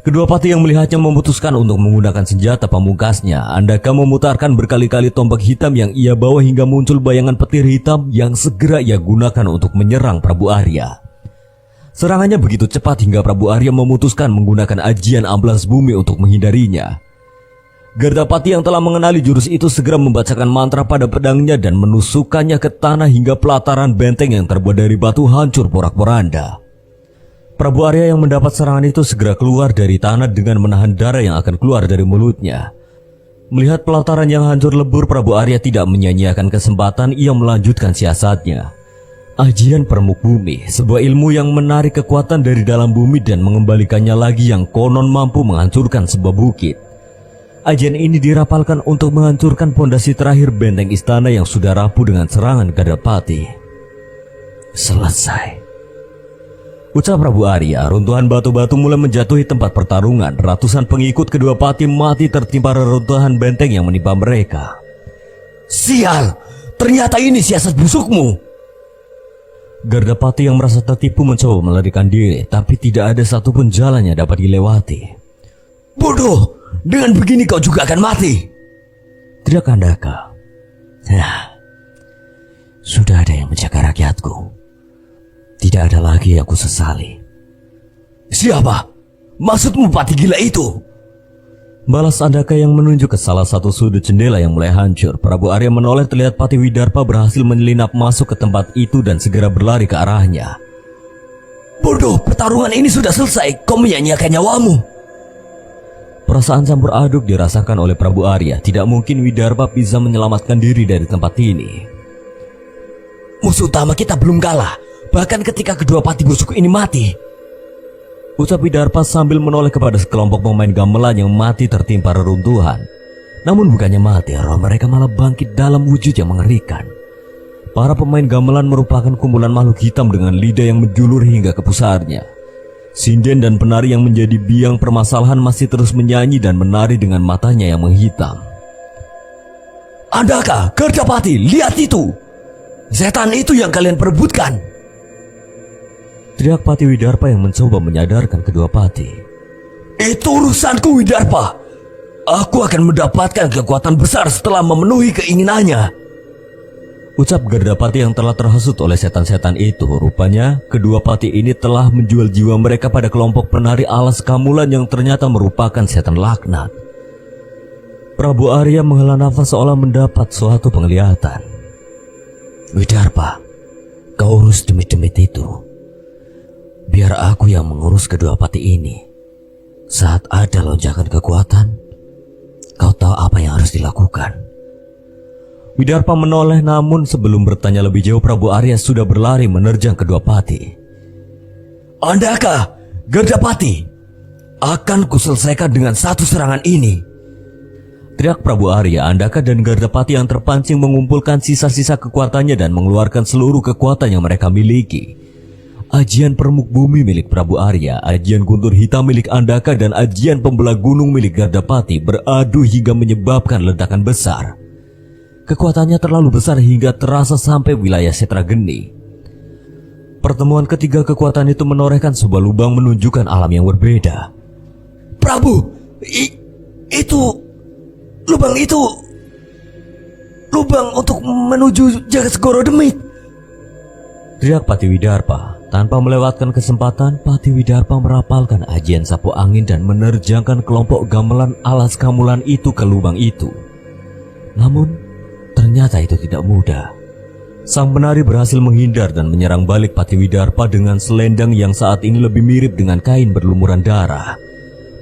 Kedua pati yang melihatnya memutuskan untuk menggunakan senjata pamungkasnya. Andaka memutarkan berkali-kali tombak hitam yang ia bawa hingga muncul bayangan petir hitam yang segera ia gunakan untuk menyerang Prabu Arya. Serangannya begitu cepat hingga Prabu Arya memutuskan menggunakan ajian amblas bumi untuk menghindarinya. Gardapati yang telah mengenali jurus itu segera membacakan mantra pada pedangnya dan menusukkannya ke tanah hingga pelataran benteng yang terbuat dari batu hancur porak-poranda. Prabu Arya yang mendapat serangan itu segera keluar dari tanah dengan menahan darah yang akan keluar dari mulutnya. Melihat pelataran yang hancur lebur, Prabu Arya tidak menyia-nyiakan kesempatan. Ia melanjutkan siasatnya. Ajian Permuk Bumi, sebuah ilmu yang menarik kekuatan dari dalam bumi dan mengembalikannya lagi yang konon mampu menghancurkan sebuah bukit. Ajian ini dirapalkan untuk menghancurkan pondasi terakhir benteng istana yang sudah rapuh dengan serangan Gardapati. Selesai, ucap Prabu Arya. Runtuhan batu-batu mulai menjatuhi tempat pertarungan. Ratusan pengikut kedua pati mati tertimpa reruntuhan benteng yang menimpa mereka. Sial, ternyata ini siasat busukmu. Gardapati yang merasa tertipu mencoba melarikan diri, tapi tidak ada satupun jalan yang dapat dilewati. Bodoh, dengan begini kau juga akan mati, teriak Andaka. Sudah ada yang menjaga rakyatku. Tidak ada lagi yang aku sesali. Siapa? Maksudmu pati gila itu? Balas Andaka yang menunjuk ke salah satu sudut jendela yang mulai hancur. Prabu Arya menoleh terlihat Pati Widarpa berhasil menyelinap masuk ke tempat itu dan segera berlari ke arahnya. Bodoh, pertarungan ini sudah selesai. Kau menyia-nyiakan nyawamu. Perasaan campur aduk dirasakan oleh Prabu Arya. Tidak mungkin Widarpa bisa menyelamatkan diri dari tempat ini. Musuh utama kita belum kalah. Bahkan ketika kedua pati busuk ini mati, ucap Widarpa sambil menoleh kepada sekelompok pemain gamelan yang mati tertimpa reruntuhan. Namun bukannya mati, roh mereka malah bangkit dalam wujud yang mengerikan. Para pemain gamelan merupakan kumpulan makhluk hitam dengan lidah yang menjulur hingga ke pusarnya. Sinden dan penari yang menjadi biang permasalahan masih terus menyanyi dan menari dengan matanya yang menghitam. Andaka, Gardapati, lihat itu! Setan itu yang kalian perebutkan! Teriak Pati Widarpa yang mencoba menyadarkan kedua pati. Itu urusanku, Widarpa! Aku akan mendapatkan kekuatan besar setelah memenuhi keinginannya. Ucap Gardapati yang telah terhasut oleh setan-setan itu. Rupanya kedua pati ini telah menjual jiwa mereka pada kelompok penari alas Kamulan yang ternyata merupakan setan laknat. Prabu Arya menghela nafas seolah mendapat suatu penglihatan. Widarpa, kau urus demit-demit itu. Biar aku yang mengurus kedua pati ini. Saat ada lonjakan kekuatan, kau tahu apa yang harus dilakukan. Widarpa menoleh, namun sebelum bertanya lebih jauh Prabu Arya sudah berlari menerjang kedua pati. Andaka, Gardapati, akan kuselesaikan dengan satu serangan ini. Teriak Prabu Arya. Andaka dan Gardapati yang terpancing mengumpulkan sisa-sisa kekuatannya dan mengeluarkan seluruh kekuatan yang mereka miliki. Ajian Permuk Bumi milik Prabu Arya, ajian Guntur Hitam milik Andaka, dan ajian Pembelah Gunung milik Gardapati beradu hingga menyebabkan ledakan besar. Kekuatannya terlalu besar hingga terasa sampai wilayah Setrageni. Pertemuan ketiga kekuatan itu menorehkan sebuah lubang menunjukkan alam yang berbeda. Prabu, lubang itu lubang untuk menuju Jagat Segoro Demit. Teriak Pati Widarpa. Tanpa melewatkan kesempatan, Pati Widarpa merapalkan ajian sapu angin dan menerjangkan kelompok gamelan alas Kamulan itu ke lubang itu. Namun, ternyata itu tidak mudah. Sang penari berhasil menghindar dan menyerang balik Pati Widarpa dengan selendang yang saat ini lebih mirip dengan kain berlumuran darah.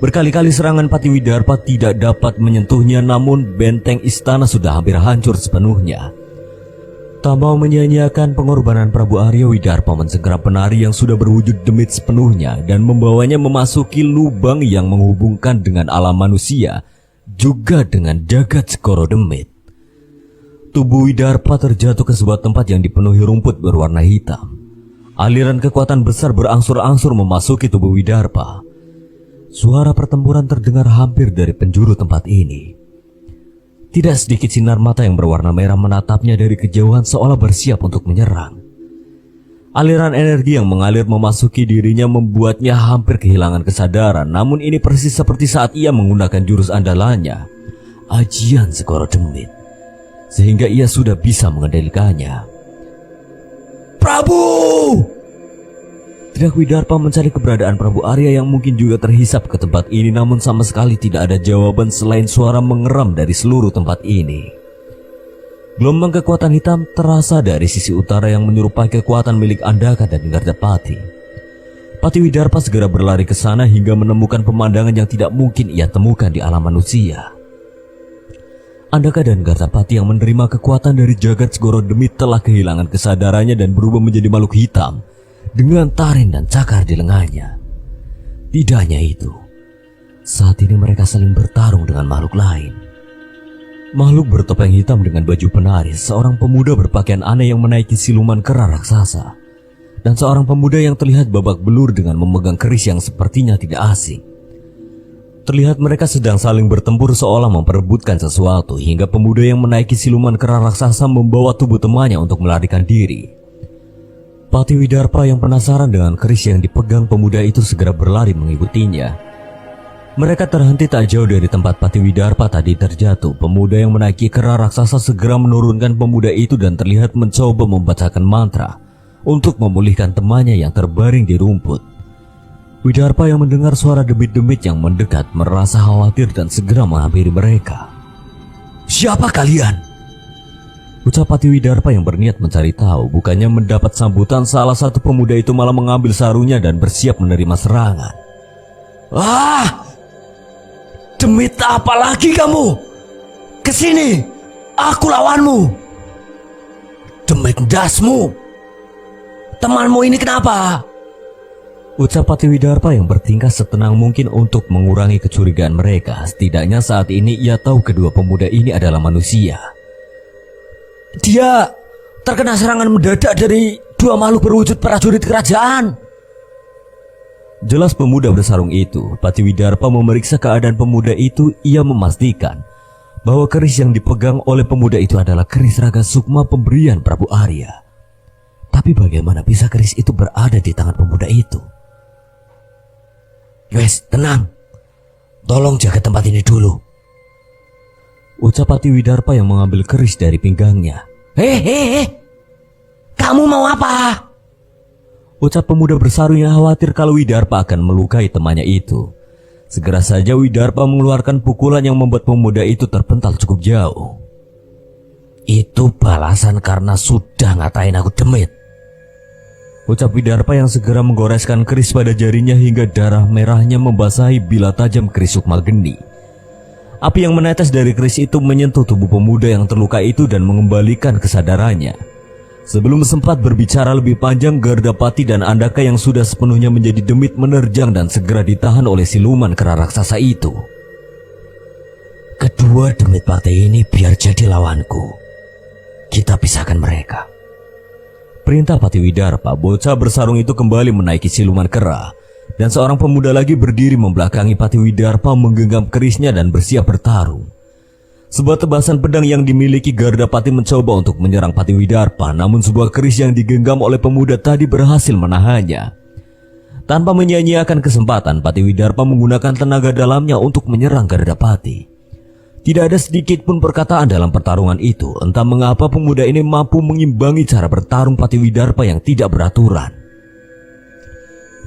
Berkali-kali serangan Pati Widarpa tidak dapat menyentuhnya, namun benteng istana sudah hampir hancur sepenuhnya. Tak mau menyia-nyiakan pengorbanan Prabu Arya, Widarpa mensegera penari yang sudah berwujud demit sepenuhnya dan membawanya memasuki lubang yang menghubungkan dengan alam manusia, juga dengan Jagat Segoro Demit. Tubuh Widarpa terjatuh ke sebuah tempat yang dipenuhi rumput berwarna hitam. Aliran kekuatan besar berangsur-angsur memasuki tubuh Widarpa. Suara pertempuran terdengar hampir dari penjuru tempat ini. Tidak sedikit sinar mata yang berwarna merah menatapnya dari kejauhan seolah bersiap untuk menyerang. Aliran energi yang mengalir memasuki dirinya membuatnya hampir kehilangan kesadaran. Namun ini persis seperti saat ia menggunakan jurus andalannya, ajian Segoro Demit, sehingga ia sudah bisa mengendalikannya. Prabu! Teriak Widarpa mencari keberadaan Prabu Arya yang mungkin juga terhisap ke tempat ini, namun sama sekali tidak ada jawaban selain suara mengeram dari seluruh tempat ini. Gelombang kekuatan hitam terasa dari sisi utara yang menyerupai kekuatan milik Andaka dan Gardapati. Pati Widarpa segera berlari ke sana hingga menemukan pemandangan yang tidak mungkin ia temukan di alam manusia. Andaka dan Gardapati yang menerima kekuatan dari Jagat Segoro Demit telah kehilangan kesadarannya dan berubah menjadi makhluk hitam dengan taring dan cakar di lengannya. Tidak hanya itu, saat ini mereka saling bertarung dengan makhluk lain. Makhluk bertopeng hitam dengan baju penari, seorang pemuda berpakaian aneh yang menaiki siluman kera raksasa, dan seorang pemuda yang terlihat babak belur dengan memegang keris yang sepertinya tidak asing. Terlihat mereka sedang saling bertempur seolah memperebutkan sesuatu, hingga pemuda yang menaiki siluman kera raksasa membawa tubuh temannya untuk melarikan diri. Pati Widarpa yang penasaran dengan keris yang dipegang pemuda itu segera berlari mengikutinya. Mereka terhenti tak jauh dari tempat Pati Widarpa tadi terjatuh. Pemuda yang menaiki kera raksasa segera menurunkan pemuda itu dan terlihat mencoba membacakan mantra untuk memulihkan temannya yang terbaring di rumput. Widarpa yang mendengar suara demit-demit yang mendekat merasa khawatir dan segera menghampiri mereka. Siapa kalian? Ucap Pati Widarpa yang berniat mencari tahu. Bukannya mendapat sambutan, salah satu pemuda itu malah mengambil sarungnya dan bersiap menerima serangan. Ah! Demit apa lagi kamu? Kesini, aku lawanmu. Demit dasmu. Temanmu ini kenapa? Ucap Pati Widarpa yang bertingkah setenang mungkin untuk mengurangi kecurigaan mereka. Setidaknya saat ini ia tahu kedua pemuda ini adalah manusia. Dia terkena serangan mendadak dari dua makhluk berwujud prajurit kerajaan. Jelas pemuda bersarung itu. Pati Widarpa memeriksa keadaan pemuda itu. Ia memastikan bahwa keris yang dipegang oleh pemuda itu adalah keris Raga Sukma pemberian Prabu Arya. Tapi bagaimana bisa keris itu berada di tangan pemuda itu? Wes, tenang. Tolong jaga tempat ini dulu, ucap Pati Widarpa yang mengambil keris dari pinggangnya. Kamu mau apa? Ucap pemuda bersarung yang khawatir kalau Widarpa akan melukai temannya itu. Segera saja Widarpa mengeluarkan pukulan yang membuat pemuda itu terpental cukup jauh. Itu balasan karena sudah ngatain aku demit, ucap Widarpa yang segera menggoreskan keris pada jarinya hingga darah merahnya membasahi bila tajam keris Sukma Geni. Api yang menetes dari keris itu menyentuh tubuh pemuda yang terluka itu dan mengembalikan kesadarannya. Sebelum sempat berbicara lebih panjang, Gardapati dan Andaka yang sudah sepenuhnya menjadi demit menerjang dan segera ditahan oleh siluman kera raksasa itu. Kedua demit partai ini biar jadi lawanku. Kita pisahkan mereka, perintah Pati Widarpa. Bocah bersarung itu kembali menaiki siluman kera, dan seorang pemuda lagi berdiri membelakangi Pati Widarpa menggenggam kerisnya dan bersiap bertarung. Sebuah tebasan pedang yang dimiliki Gardapati mencoba untuk menyerang Pati Widarpa, namun sebuah keris yang digenggam oleh pemuda tadi berhasil menahannya. Tanpa menyia-nyiakan kesempatan, Pati Widarpa menggunakan tenaga dalamnya untuk menyerang Gardapati. Tidak ada sedikit pun perkataan dalam pertarungan itu. Entah mengapa pemuda ini mampu mengimbangi cara bertarung Pati Widarpa yang tidak beraturan.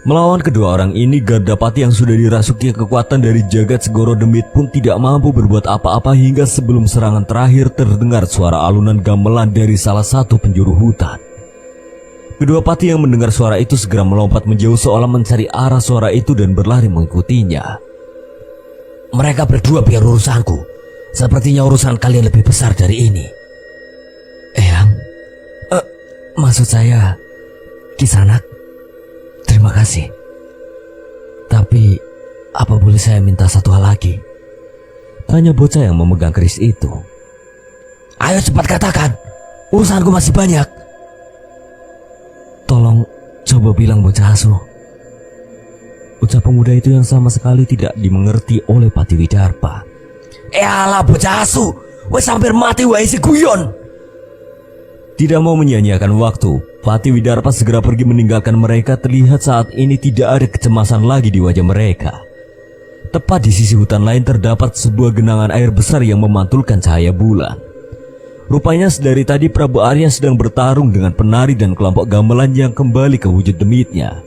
Melawan kedua orang ini, Gardapati yang sudah dirasuki kekuatan dari jagat Segoro Demit pun tidak mampu berbuat apa-apa hingga sebelum serangan terakhir terdengar suara alunan gamelan dari salah satu penjuru hutan. Kedua pati yang mendengar suara itu segera melompat menjauh seolah mencari arah suara itu dan berlari mengikutinya. Mereka berdua biar urusanku. Sepertinya urusan kalian lebih besar dari ini. Eyang, Maksud saya, Kisanak, terima kasih. Tapi, apa boleh saya minta satu hal lagi? Tanya bocah yang memegang keris itu. Ayo cepat katakan, urusanku masih banyak. Tolong coba bilang bocah asu. Ucap pemuda itu yang sama sekali tidak dimengerti oleh Pati Widarpa. Alah bocah asu, wes hampir mati wae si guyon. Tidak mau menyia-nyiakan waktu, Pati Widarpa segera pergi meninggalkan mereka. Terlihat saat ini tidak ada kecemasan lagi di wajah mereka. Tepat di sisi hutan lain terdapat sebuah genangan air besar yang memantulkan cahaya bulan. Rupanya sedari tadi Prabu Arya sedang bertarung dengan penari dan kelompok gamelan yang kembali ke wujud demitnya.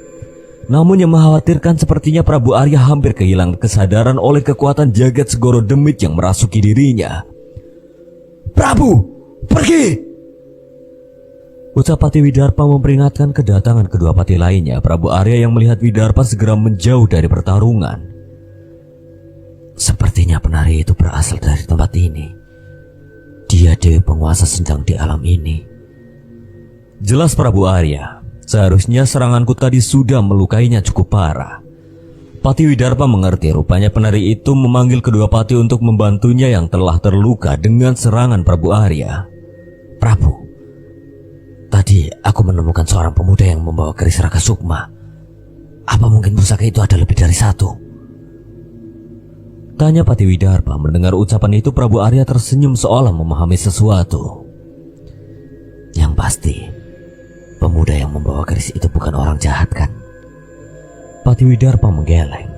Namun yang mengkhawatirkan sepertinya Prabu Arya hampir kehilangan kesadaran oleh kekuatan jagat Segoro Demit yang merasuki dirinya. Prabu, pergi! Ucap Pati Widarpa memperingatkan kedatangan kedua pati lainnya. Prabu Arya yang melihat Widarpa segera menjauh dari pertarungan. Sepertinya penari itu berasal dari tempat ini. Dia dewi penguasa sedang di alam ini. Jelas Prabu Arya, seharusnya seranganku tadi sudah melukainya cukup parah. Pati Widarpa mengerti, rupanya penari itu memanggil kedua pati untuk membantunya yang telah terluka dengan serangan Prabu Arya. Prabu, tadi aku menemukan seorang pemuda yang membawa keris Raga Sukma. Apa mungkin pusaka itu ada lebih dari satu? Tanya Pati Widarpa. Mendengar ucapan itu Prabu Arya tersenyum seolah memahami sesuatu. Yang pasti, pemuda yang membawa keris itu bukan orang jahat kan? Pati Widarpa menggeleng.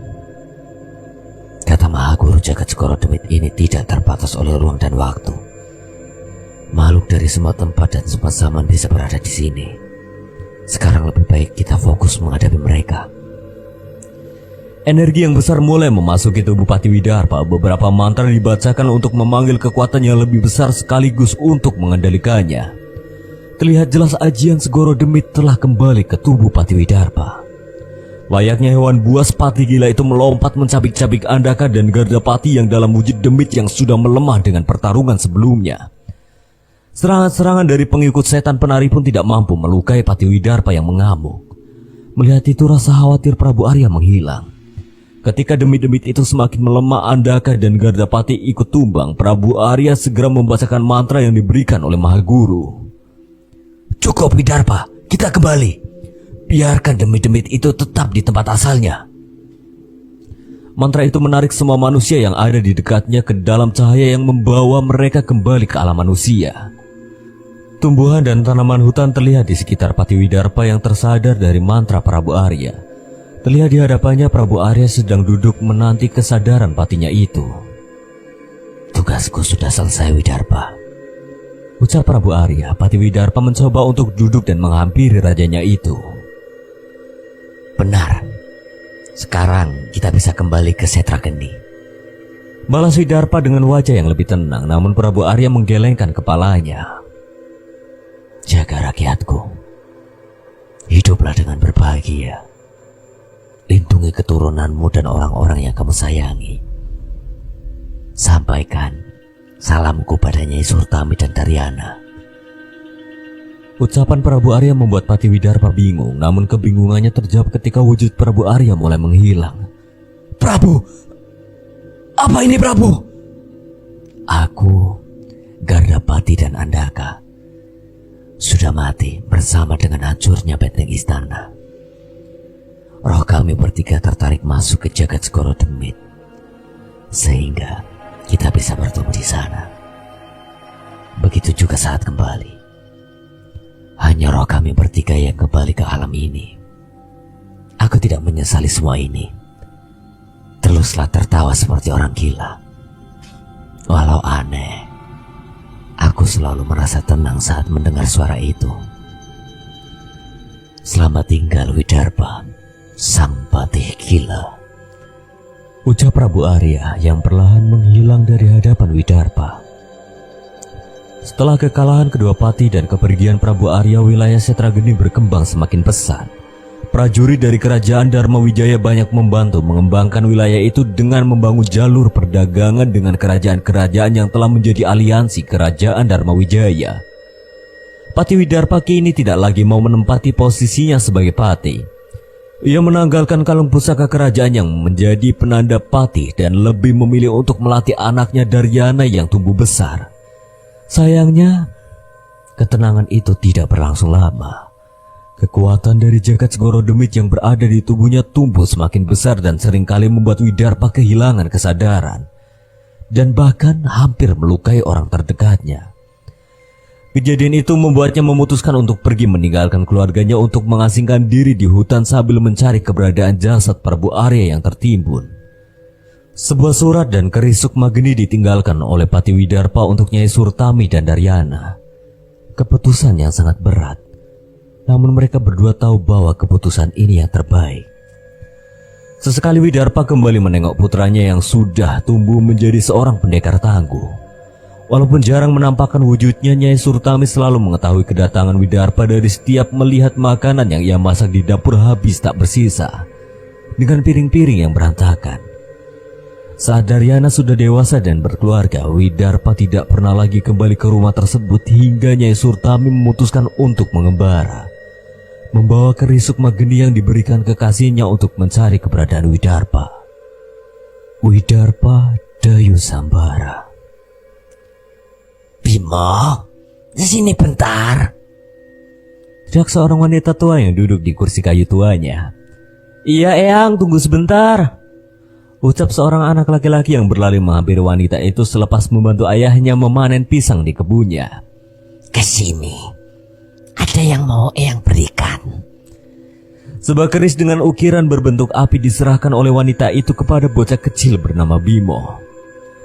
Kata Maha Guru jagat Segoro Demit ini tidak terbatas oleh ruang dan waktu. Makhluk dari semua tempat dan semua zaman bisa berada di sini. Sekarang lebih baik kita fokus menghadapi mereka. Energi yang besar mulai memasuki tubuh Pati Widarpa. Beberapa mantra dibacakan untuk memanggil kekuatan yang lebih besar sekaligus untuk mengendalikannya. Terlihat jelas ajian Segoro Demit telah kembali ke tubuh Pati Widarpa. Layaknya hewan buas, pati gila itu melompat mencabik-cabik Andaka dan Gardapati yang dalam wujud demit yang sudah melemah dengan pertarungan sebelumnya. Serangan-serangan dari pengikut setan penari pun tidak mampu melukai Pati Widarpa yang mengamuk. Melihat itu rasa khawatir Prabu Arya menghilang. Ketika demit-demit itu semakin melemah, Andaka dan Gardapati ikut tumbang. Prabu Arya segera membacakan mantra yang diberikan oleh Maha Guru. Cukup Widarpa, kita kembali. Biarkan demit-demit itu tetap di tempat asalnya. Mantra itu menarik semua manusia yang ada di dekatnya ke dalam cahaya yang membawa mereka kembali ke alam manusia. Tumbuhan dan tanaman hutan terlihat di sekitar Pati Widarpa yang tersadar dari mantra Prabu Arya. Terlihat di hadapannya Prabu Arya sedang duduk menanti kesadaran patinya itu. Tugasku sudah selesai, Widarpa. Ucap Prabu Arya. Pati Widarpa mencoba untuk duduk dan menghampiri rajanya itu. Benar. Sekarang kita bisa kembali ke Setra Geni. Balas Widarpa dengan wajah yang lebih tenang, namun Prabu Arya menggelengkan kepalanya. Jaga rakyatku. Hiduplah dengan berbahagia. Lindungi keturunanmu dan orang-orang yang kamu sayangi. Sampaikan salamku pada Nyai Surtami dan Daryana. Ucapan Prabu Arya membuat Pati Widarpa bingung, namun kebingungannya terjawab ketika wujud Prabu Arya mulai menghilang. Prabu! Apa ini, Prabu? Aku, Gardapati dan Andaka sudah mati bersama dengan hancurnya benteng istana. Roh kami bertiga tertarik masuk ke jagat Segoro Demit, sehingga kita bisa bertemu di sana. Begitu juga saat kembali. Hanya roh kami bertiga yang kembali ke alam ini. Aku tidak menyesali semua ini. Teruslah tertawa seperti orang gila. Walau aneh, aku selalu merasa tenang saat mendengar suara itu. Selamat tinggal, Widarpa, sang patih gila. Ucap Prabu Arya yang perlahan menghilang dari hadapan Widarpa. Setelah kekalahan kedua pati dan kepergian Prabu Arya, wilayah Setra Geni berkembang semakin pesat. Prajurit dari kerajaan Dharma Wijaya banyak membantu mengembangkan wilayah itu dengan membangun jalur perdagangan dengan kerajaan-kerajaan yang telah menjadi aliansi kerajaan Dharma Wijaya. Pati Widarpa kini tidak lagi mau menempati posisinya sebagai pati. Ia menanggalkan kalung pusaka kerajaan yang menjadi penanda pati dan lebih memilih untuk melatih anaknya Daryana yang tumbuh besar. Sayangnya, ketenangan itu tidak berlangsung lama. Kekuatan dari jagat Segoro Demit yang berada di tubuhnya tumbuh semakin besar dan seringkali membuat Widarpa kehilangan kesadaran dan bahkan hampir melukai orang terdekatnya. Kejadian itu membuatnya memutuskan untuk pergi meninggalkan keluarganya untuk mengasingkan diri di hutan sambil mencari keberadaan jasad Prabu Arya yang tertimbun. Sebuah surat dan kerisuk mageni ditinggalkan oleh Pati Widarpa untuk Nyai Surtami dan Daryana. Keputusan yang sangat berat, namun mereka berdua tahu bahwa keputusan ini yang terbaik. Sesekali Widarpa kembali menengok putranya yang sudah tumbuh menjadi seorang pendekar tangguh. Walaupun jarang menampakkan wujudnya, Nyai Surtami selalu mengetahui kedatangan Widarpa dari setiap melihat makanan yang ia masak di dapur habis tak bersisa, dengan piring-piring yang berantakan. Saat Daryana sudah dewasa dan berkeluarga, Widarpa tidak pernah lagi kembali ke rumah tersebut hingga Nyai Surtami memutuskan untuk mengembara, membawa kerisuk mageni yang diberikan kekasihnya untuk mencari keberadaan Widarpa. Widarpa Dayu Sambara. Bimo, di sini bentar. Teriak seorang wanita tua yang duduk di kursi kayu tuanya. Iya Eyang, tunggu sebentar. Ucap seorang anak laki-laki yang berlari menghampiri wanita itu selepas membantu ayahnya memanen pisang di kebunnya. Kesini, ada yang mau Eyang berikan. Sebuah keris dengan ukiran berbentuk api diserahkan oleh wanita itu kepada bocah kecil bernama Bimo.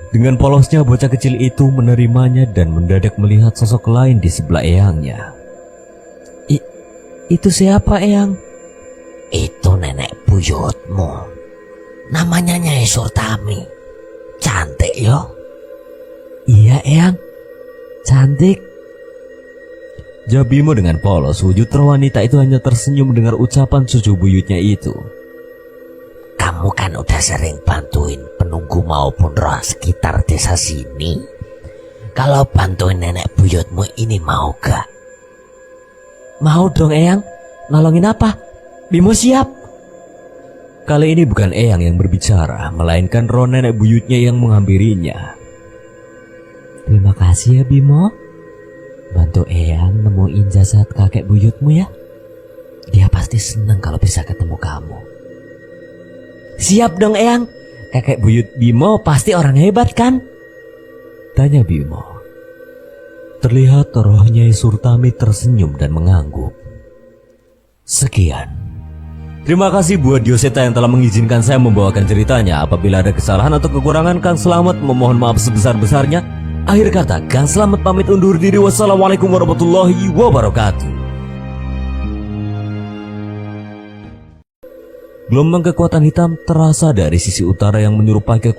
Dengan polosnya bocah kecil itu menerimanya dan mendadak melihat sosok lain di sebelah Eyangnya. Itu siapa, Eyang? Itu nenek buyutmu. Namanya Nyai Surtami. Cantik yo. Iya Eyang, cantik. Jawab Bimo dengan polos. Wujud roh wanita itu hanya tersenyum mendengar ucapan cucu buyutnya itu. Kamu kan udah sering bantuin penunggu maupun roh sekitar desa sini. Kalau bantuin nenek buyutmu ini mau gak? Mau dong Eyang. Nolongin apa? Bimo siap. Kali ini bukan Eyang yang berbicara, melainkan roh nenek buyutnya yang menghampirinya. Terima kasih ya Bimo. Bantu Eyang nemuin jasad kakek buyutmu ya. Dia pasti senang kalau bisa ketemu kamu. Siap dong Eyang. Kakek buyut Bimo pasti orang hebat kan? Tanya Bimo. Terlihat roh Nyai Surtami tersenyum dan mengangguk. Sekian. Terima kasih buat Dioseta yang telah mengizinkan saya membawakan ceritanya. Apabila ada kesalahan atau kekurangan, Kang Slamet memohon maaf sebesar-besarnya. Akhir kata, Kang Slamet pamit undur diri. Wassalamualaikum warahmatullahi wabarakatuh. Gelombang kekuatan hitam terasa dari sisi utara yang menyerupai kekuatan